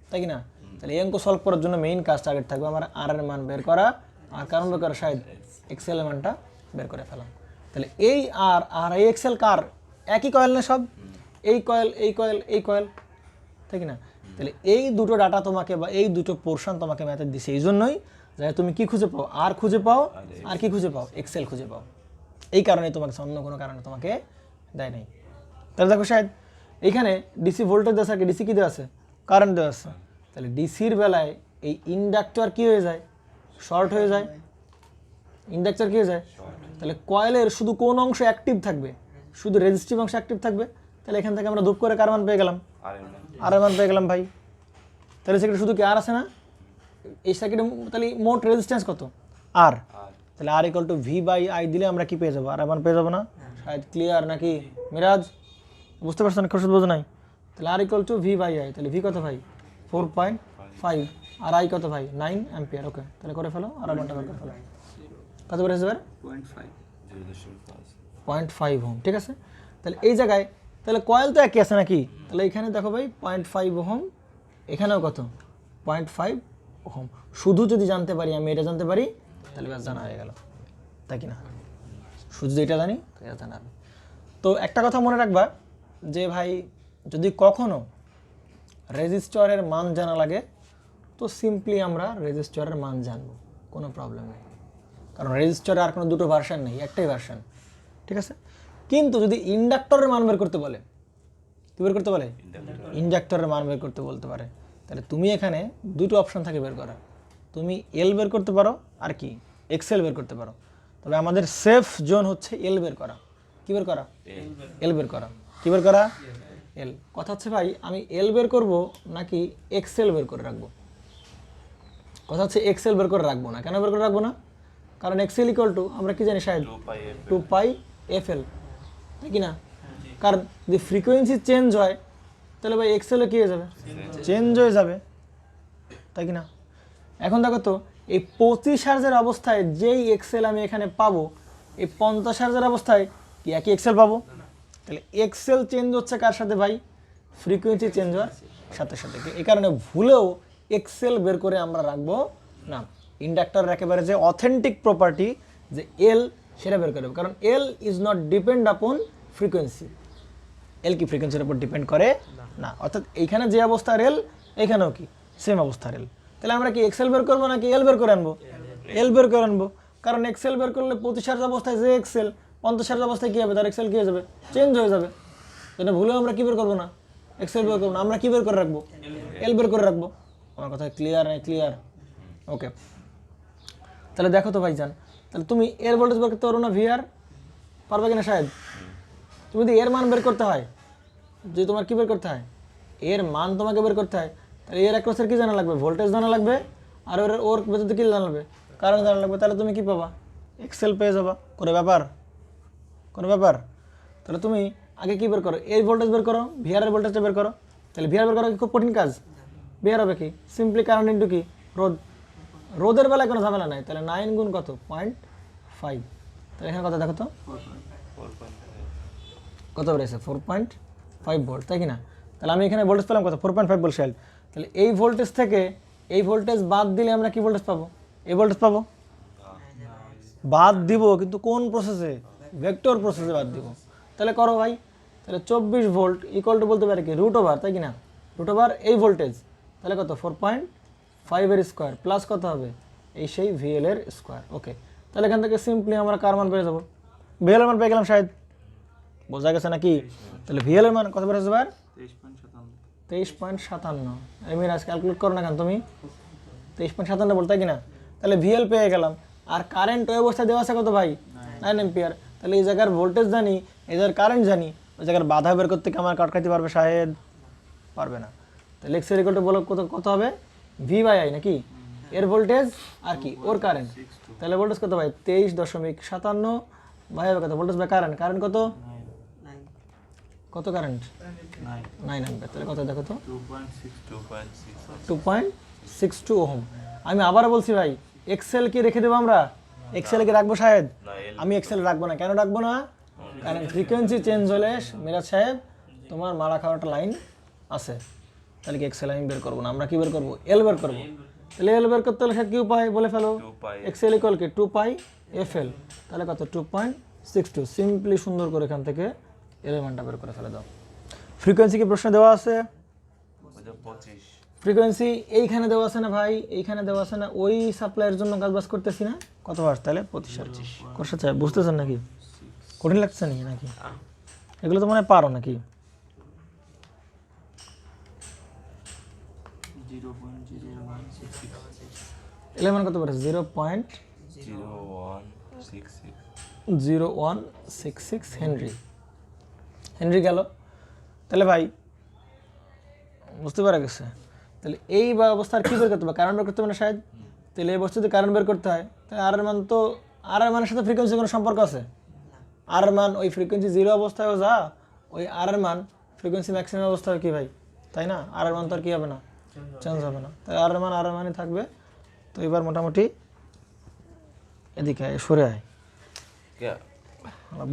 তাই কি না। তাহলে এই অঙ্ক সলভ করার জন্য মেইন কাজ টার্গেট থাকবে আমার আর এর মান বের করা, আর কারণ বের করা শায়দ এক্সেল এর মানটা বের করে ফেলা। তাহলে এই আর এই এক্সেল কার একই কয়েল না সব, এই কয়েল এই কয়েল এই কয়েল, তাই কি না। তাহলে এই দুটো ডাটা তোমাকে বা এই দুটো পোর্শন তোমাকে ম্যাথে দিছে, এই জন্যই যে তুমি কি খুঁজে পাও, আর খুঁজে পাও, আর কি খুঁজে পাও এক্সেল খুঁজে পাও, এই কারণে তোমাকে অন্য কোনো কারণে তোমাকে দেয় নাই। তাহলে দেখো শায়দ এইখানে ডিসি ভোল্টেজ দেওয়া থাকে, ডিসি কী দেওয়া আছে কারেন্ট দেওয়া আছে। তাহলে ডিসির বেলায় এই ইন্ডাক্টর কী হয়ে যায়, শর্ট হয়ে যায়, ইন্ডাক্টর কী হয়ে যায়। তাহলে কয়েলের শুধু কোন অংশ অ্যাক্টিভ থাকবে, শুধু রেজিস্টিভ অংশ অ্যাক্টিভ থাকবে। তাহলে এখান থেকে আমরা ধূপ করে কার মান পেয়ে গেলাম, আর এর মান পেয়ে গেলাম ভাই। তাহলে সেক্ষেত্রে শুধু কি আর আছে না এই সার্কিটে, তাহলে মোট রেজিস্ট্যান্স কত আর, তাহলে R equal to V by I দিলে আমরা কি পেয়ে যাবো, আর মান পেয়ে যাবো না? শায়দ ক্লিয়ার নাকি মিরাজ? বুঝতে পারছেন? কোশ্চেন বোঝো নাই? তাহলে R equal to V by I, তাহলে ভি কত ভাই 4.5 আর আই কত ভাই 9 অ্যাম্পিয়ার। ওকে, তাহলে করে ফেলো, আর মানটা বের করে ফেলো। কত বের হয়েছে? 0.5 ওহম। ঠিক আছে, তাহলে এই জায়গায় তাহলে কয়েল তো একই আছে নাকি? তাহলে এখানে দেখো ভাই 0.5 ওহম, এখানেও কত 0.5 ওহম। শুধু যদি জানতে পারি, আমি এটা জানতে পারি, তাহলে ব্যাস জানা হয়ে গেল, তাই কি না? শুধু যদি এটা জানি এটা জানা হবে। তো একটা কথা মনে রাখবা যে ভাই যদি কখনো রেজিস্টরের মান জানা লাগে তো সিম্পলি আমরা রেজিস্টরের মান জানবো, কোনো প্রবলেম নেই, কারণ রেজিস্টরে আর কোনো দুটো ভার্সন নেই, একটাই ভার্সন। ঠিক আছে, কিন্তু যদি ইন্ডাক্টরের মান বের করতে বলে, কী বের করতে বলে? ইন্ডাক্টরের মান বের করতে বলতে পারে, তাহলে তুমি এখানে দুটো অপশন থাকে বের করা, তুমি এল বের করতে পারো আর কি এক্সেল বের করতে পারো। তবে আমাদের সেফ জোন হচ্ছে এল বের করা। কী বের করা? এল বের করা। কী বের করা? এল। কথা হচ্ছে ভাই আমি এল বের করব নাকি এক্সেল বের করে রাখবো? কথা হচ্ছে এক্সেল বের করে রাখবো না। কেন বের করে রাখবো না? কারণ এক্সেল ইকুয়াল টু আমরা কি জানি শায়দ 2 FL, তাই কি না? কারণ যদি ফ্রিকোয়েন্সি চেঞ্জ হয় তাহলে ভাই এক্সেলে কী হয়ে যাবে? চেঞ্জ হয়ে যাবে, তাই কি না? এখন দেখো তো এই 25 হার্জের অবস্থায় যেই এক্সেল আমি এখানে পাবো, এই 50 হার্জের অবস্থায় কি একই এক্সেল পাবো? তাহলে এক্সেল চেঞ্জ হচ্ছে কার সাথে ভাই? ফ্রিকোয়েন্সি চেঞ্জ হওয়ার সাথে সাথে। এই কারণে ভুলেও এক্সেল বের করে আমরা রাখবো না। ইন্ডাক্টরের একেবারে যে অথেন্টিক প্রপার্টি যে এল, সেটা বের করে দেবো, কারণ L is not depend upon frequency. L কি ফ্রিকোয়েন্সির উপর ডিপেন্ড করে না, অর্থাৎ এইখানে যে অবস্থার এল এইখানেও কি সেম অবস্থার এল। তাহলে আমরা কি এক্সেল বের করবো নাকি এল বের করে আনবো? এল বের করে আনবো, কারণ এক্সেল বের করলে 25 হার্জ অবস্থায় যে এক্সেল 50 হার্জ অবস্থায় কী হবে? তার এক্সেল কী হয়ে যাবে? চেঞ্জ হয়ে যাবে। এটা ভুলেও আমরা কী বের করবো না? এক্সেল বের করবো না, আমরা কী বের করে রাখবো? এল বের করে রাখবো। আমার কথা ক্লিয়ার নাই? ক্লিয়ার? ওকে, তাহলে দেখো তো ভাইজান, তাহলে তুমি এর ভোল্টেজ বের করতে পারো না? ভিআর পারবে কিনা শায়দ? তুমি যদি এর মান বের করতে হয়, যদি তোমার কী বের করতে হয়? এর মান তোমাকে বের করতে হয়, তাহলে এর অ্যাক্রসের কী জানা লাগবে? ভোল্টেজ জানা লাগবে, আর ওর ভেতরে কী জানা লাগবে? কারেন্ট জানা লাগবে। তাহলে তুমি কী পাবা? এক্সেল পেয়ে যাবা। কোনো ব্যাপার? কোনো ব্যাপার? তাহলে তুমি আগে কী বের করো? এই ভোল্টেজ বের করো, ভিআরের ভোল্টেজটা বের করো। তাহলে ভিআর বের করা কি খুব কঠিন কাজ? ভিআর হবে কি সিম্পলি কারেন্ট ইন্টু কি রোধ। রোদের বেলায় কোনো ঝামেলা নাই। তাহলে 9 গুণ কত? 0.5। তাহলে এখানে কত দেখো তো, কত বেড়েছে? 4.5 ভোল্ট, তাই কি না? তাহলে আমি এখানে ভোল্টেজ পেলাম কত? 4.5 ভোল্ট শায়দ। তাহলে এই ভোল্টেজ থেকে এই ভোল্টেজ বাদ দিলে আমরা কি ভোল্টেজ পাবো? এই ভোল্টেজ পাবো। বাদ দিব, কিন্তু কোন প্রসেসে? ভেক্টর প্রসেসে বাদ দিব। তাহলে করো ভাই, তাহলে 24 ভোল্ট ইকুয়াল টু বলতে পারে কি রুট ওভার, তাই কি না? রুট ওভার এই ভোল্টেজ, তাহলে কত? 4.5 এর স্কোয়ার প্লাস কত হবে? এই সেই ভিএল এর স্কোয়ার। ওকে, তাহলে এখান থেকে সিম্পলি আমরা কার মান পেয়ে যাবো? ভিএল এর মান পেয়ে গেলাম শায়দ। বোঝা গেছে নাকি? তাহলে ভিএল এর মান কত বের হচ্ছে? 23.57। আমি আজ ক্যালকুলেট করো না কেন তুমি? 23.57 বলতে কি না? তাহলে ভিএল পেয়ে গেলাম, আর কারেন্ট ওই অবস্থায় দেওয়া আছে কত ভাই? 9 এম্পিয়ার। তাহলে এই জায়গার ভোল্টেজ জানি, এই জায়গার কারেন্ট জানি, ওই জায়গার বাধা বের করতে কি আমার কাট খাইতে পারবে শাহেদ? পারবে না। তাহলে এক্স এর ইকুয়াল টু বলো কত হবে? ভি বাই আই নাকি? এর ভোল্টেজ আর কি ওর কারেন্ট। তাহলে ভোল্টেজ কত ভাই? 23.57 ভাই হবে কত? Voltage by current. কারেন্ট কত? কত কারেন্ট? 9 অ্যাম্পিয়ার। তাহলে কত দেখো তো? 2.62 ওহম। আমি আবারও বলছি ভাই, এক্সেল কি রেখে দেবো আমরা? এক্সেল কি রাখবো শাহেদ? আমি এক্সেল রাখবো না। কেন রাখবো না? কারণ ফ্রিকোয়েন্সি চেঞ্জ হলে মিরাজ সাহেব তোমার মারা খাওয়াটা লাইন আছে। তাহলে কি এক্সেল আমি বের করবো না, আমরা কি বের করবো? এল বের করবো। তাহলে এল বের করতে হলে সে কি উপায় বলে ফেলো? এক্সেল ইকুয়াল কি 2 FL। তাহলে কত? 2.62। সিম্পলি সুন্দর করে এখান থেকে এর মানটা বের করে ফেলে দাও। ফ্রিকোয়েন্সি কি প্রশ্ন দেওয়া আছে? ফ্রিকোয়েন্সি এইখানে দেওয়া আছে না ভাই? এইখানে দেওয়া আছে না? ওই সাপ্লাইয়ের জন্য কাজবাজ করতেছি না? কত হার্জ? তাহলে 25 হার্জ। করতে চাই, বুঝতেছেন নাকি? কঠিন লাগছে নাকি? এগুলো তো মনে হয় পারো নাকি? এলেমান কত পারে? 0.0166 হেনরি। হেনরি গেল। তাহলে ভাই বুঝতে পারা গেছে। তাহলে এই অবস্থার কী বের করতে হবে? কারেন্ট বের করতে হবে না শায়দ? তাহলে এই বস্তু যদি কারেন্ট বের করতে হয় তাহলে আর এর মান তো আর এর মানের সাথে ফ্রিকোয়েন্সি কোনো সম্পর্ক আছে? আর এর মান ওই ফ্রিকোয়েন্সি 0 অবস্থায়ও যা, ওই আর এর মান ফ্রিকোয়েন্সি ম্যাক্সিমাম অবস্থায় কি ভাই, তাই না? আর এর মান তো আর কি হবে না, চেঞ্জ হবে না। তাই আর এর মানই থাকবে। তো এবার মোটামুটি এদিকে আয়, সরে আয়।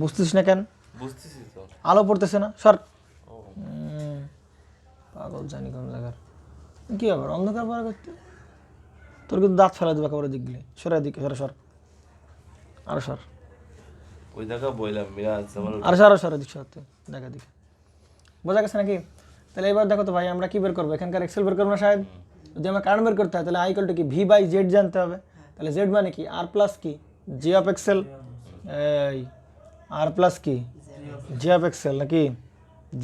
বুঝতেছিস না কেন? বুঝতেছি তো। আলো পড়তেছে না, সর। ও পাগল জানি কোন জায়গার। কি আবার অন্ধকার পড়া করতে? তোর কিন্তু দাঁত ফেলা দেবে একেবারে দিকগুলি। সরে দিকে, সরে সর, আরো সর, ওই জায়গা বললাম মিরাজ আমার আরো সর দিক সর, দেখা দিকে। বোঝা গেছে নাকি? তাহলে এবার দেখো তো ভাই, আমরা কি বের করবো? এখানকার এক্সেল বের করবো না শায়দ? যদি আমার কারণ বের করতে হয় তাহলে আই ইকুয়াল টু কি, ভি বাই জেড জানতে হবে। তাহলে জেড মানে কি, আর প্লাস কি, জি অফ এক্সেল। এই আর প্লাস কি, জি অফ এক্সেল, নাকি?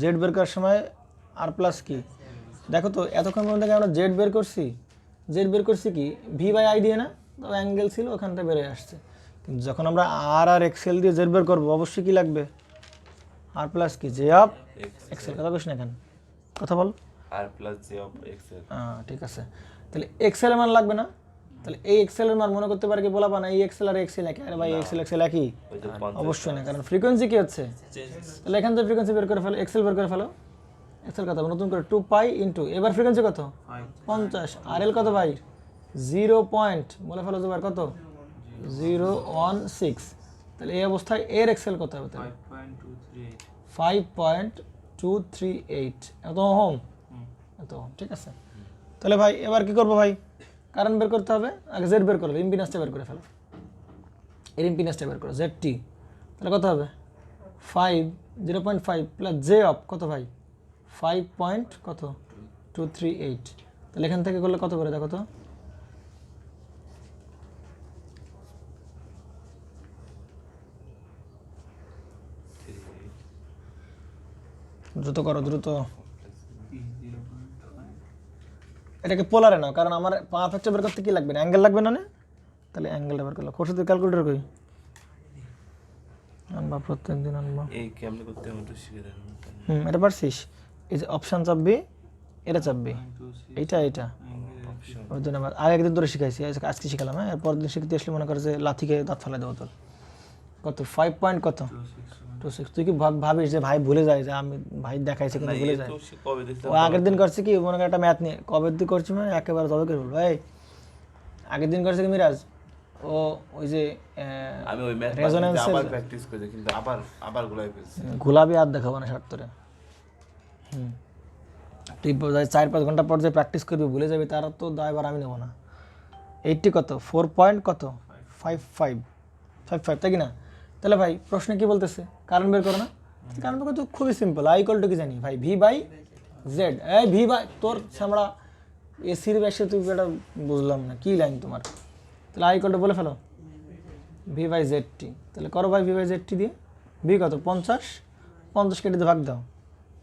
জেড বের করার সময় আর প্লাস কি, দেখো তো এতক্ষণ পর্যন্ত আমরা জেড বের করছি। জেড বের করছি কি, ভি বাই আই দিয়ে না, তো অ্যাঙ্গেল ছিল ওখানটা বেরিয়ে আসছে। কিন্তু যখন আমরা আর এক্সেল দিয়ে জেড বের করবো, অবশ্যই কি লাগবে, আর প্লাস কি, জে অফ এক্সেল। কথা বলিস না কেন, কথা বল। আর প্লাস জে অফ এক্সেল। হ্যাঁ ঠিক আছে। তাহলে এক্সেল এর মান লাগবে না? তাহলে এই এক্সেল এর মান মনে করতে পারে কি, বলা না এই এক্সেল আর এক্সেল একই? আরে ভাই এক্সেল একই? ওই যে 50 অবশ্যই না, কারণ ফ্রিকোয়েন্সি কি হচ্ছে। তাহলে এখান থেকে ফ্রিকোয়েন্সি বের করে ফেলো, এক্সেল বের করে ফেলো। এক্সেল কত, নতুন করে 2 পাই ইন্টু, এবার ফ্রিকোয়েন্সি কত, 50। আর এল কত ভাই, 0 পয়েন্ট, বলে ফেলো এবার কত, 016। তাহলে এই অবস্থায় এর এক্সেল কত হবে? তাহলে 5.238। এত হোম, এত হোম, ঠিক আছে। তাহলে ভাই এবার কি করবো ভাই, কারণ বের করতে হবে। আগে জেড বের করো, ইম্পিডেন্সটা বের করে ফেলো। এর ইম্পিডেন্সটা বের করো, জেড টি। তাহলে কত হবে, 0.5 প্লাস জে অফ কত ভাই, 5 পয়েন্ট কত, 238। তাহলে এখান থেকে করলে কত করে দেখো তো, দ্রুত করো দ্রুত। এটাকে পোলারে নাও, কারণ আমার পারফেক্ট বের করতে কি লাগবে, অ্যাঙ্গেল লাগবে না? তাহলে অ্যাঙ্গেলটা বের করলো। খোরশেদের ক্যালকুলেটর কই আনবা, প্রত্যেক দিন আনবা। এই কেমনে করতে আমি একটু শিখে দেন। এটা পারছিস? এই যে অপশান চাপবি, এটা চাপবি, এইটা ওই জন্য আবার আগে একদিন ধরে শিখাইছি, আজকে শিখালাম। হ্যাঁ, এরপর দিন শিখতে আসলে মনে করে যে লাথিকে দাঁত ফেলে দেবো তোর। কত, 5 পয়েন্ট কত, 26। তুই কি ভাবিস যে ভাই ভুলে যায়, যে আমি ভাই দেখাইছি কিন্তু ভুলে যায়? কবে দেখতে ও আগের দিন করছে কি, মনে কর একটা ম্যাথ নিয়ে, কবে দিন করছি মানে একেবারে তবে করে বলবো। এই আগের দিন করছে কি মিরাজ, ও ওই যে আমি ওই ম্যাথ রেজোন্যান্স আবার প্র্যাকটিস করে কিন্তু আবার গুলাই ফেলছি। গোলাপি আর দেখাবো না শার্ট তোরে। তুই 4-5 ঘন্টা পর যে প্র্যাকটিস করবি ভুলে যাবি, তার তো দায়বার আমি নেবো না। 80 কত, 4 পয়েন্ট কত, 55, তাই কি না? তাহলে ভাই প্রশ্নে কি বলতেছে, কারণ বের করো না। কারণ বের করতে খুবই সিম্পল, আই ইকুয়াল টু কি জানি ভাই, ভি বাই জেড। এই ভি বাই তোর আমরা এসির ব্যাসে, তুই এটা বুঝলাম না কি লাইন তোমার। তাহলে আই ইকুয়াল টু বলে ফেলো, ভি বাই জেড টি। তাহলে করো ভাই ভি বাই জেড টি দিয়ে, ভি কত, 50 কেটে দিয়ে ভাগ দাও।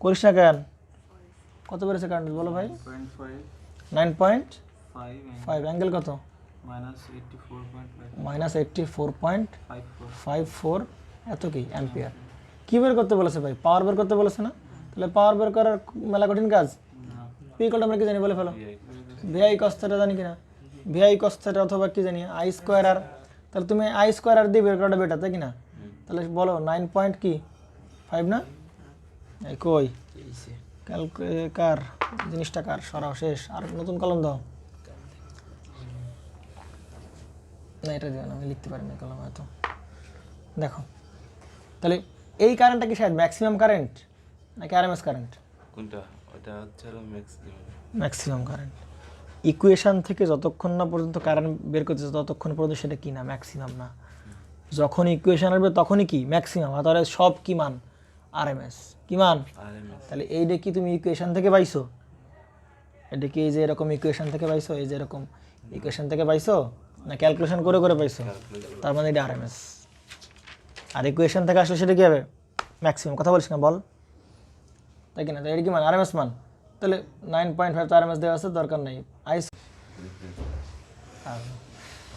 করিস না কেন, কত বেড়েছে কারেন্ট বলো ভাই, 9.5। অ্যাঙ্গেল কত, -84.54। এত কি অ্যাম্পিয়ার। কি বের করতে বলেছে ভাই, পাওয়ার বের করতে বলেছে না? তাহলে পাওয়ার বের করার মেলা কঠিন কাজ। পি ইকুয়াল টু আমরা কি জানি বলে ফেলো, ভিআই কস থিটা জানি কিনা, ভিআই কস থিটা অথবা কি জানি আই স্কোয়ার আর। তাহলে তুমি আই স্কোয়ার আর দিয়ে বের করাটা বেটার, তাই কিনা? তাহলে বলো 9.5 না? এই কই কার জিনিসটা, কার সরাও, শেষ। আর নতুন কলম দাও না, এটা দিও না, আমি লিখতে পারি না কলম এত। দেখো তাহলে এই কারেন্টটা কি শায়দ ম্যাক্সিমাম কারেন্ট নাকি আরএমএস কারেন্ট? কোনটা? ওটা হচ্ছে ম্যাক্সিমাম। Maximum current. ইকুয়েশন থেকে যতক্ষণ না পর্যন্ত কারেন্ট বের করতেছে ততক্ষণ পর্যন্ত সেটা কি না, ম্যাক্সিমাম না। যখন ইকুয়েশন আসবে তখনই কি ম্যাক্সিমাম, অর্থাৎ সব কি মান, আরএমএস কি মান। তাহলে এইটা কি তুমি ইকুয়েশন থেকে পাইছো, এটা কি এই যে এরকম ইকুয়েশন থেকে পাইছো, এই যে এরকম ইকুয়েশন থেকে পাইছো না ক্যালকুলেশন করে করে পাইছো? তার মানে এটা আরএমএস। আর ইকুয়েশন থেকে আসলে সেটা কি হবে, ম্যাক্সিমাম। কথা বলিস না বল, তাই কিনা? তাই এটা কি মান, আরএমএস মান। তাহলে 9.5 তো আরএমএস দেওয়া আছে, দরকার নেই আই।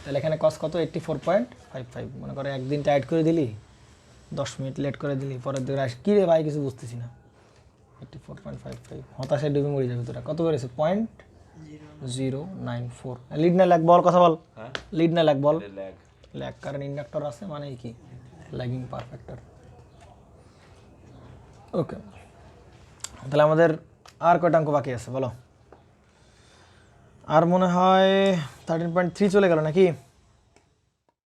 তাহলে এখানে কস কত, 84.55। মনে করে একদিন টাইট করে দিলি, 10 মিনিট লেট করে দিলি, পরের দিকে আস কী রে ভাই কিছু বুঝতেছি না, 84.55। হতাশায় ডুবে মরে যাবে তোরা। কত বেড়েছে, 0.094। লিড না লাগ বল, কথা বল, লিড না লাগ বল। ল্যাগ কারেন্ট ইন্ডাক্টর আছে মানে কি ল্যাগিং পাওয়ার ফ্যাক্টর। ওকে, তাহলে আমাদের আর কয়টা অঙ্ক বাকি আছে বলো? আর মনে হয় 13.3 চলে গেল নাকি?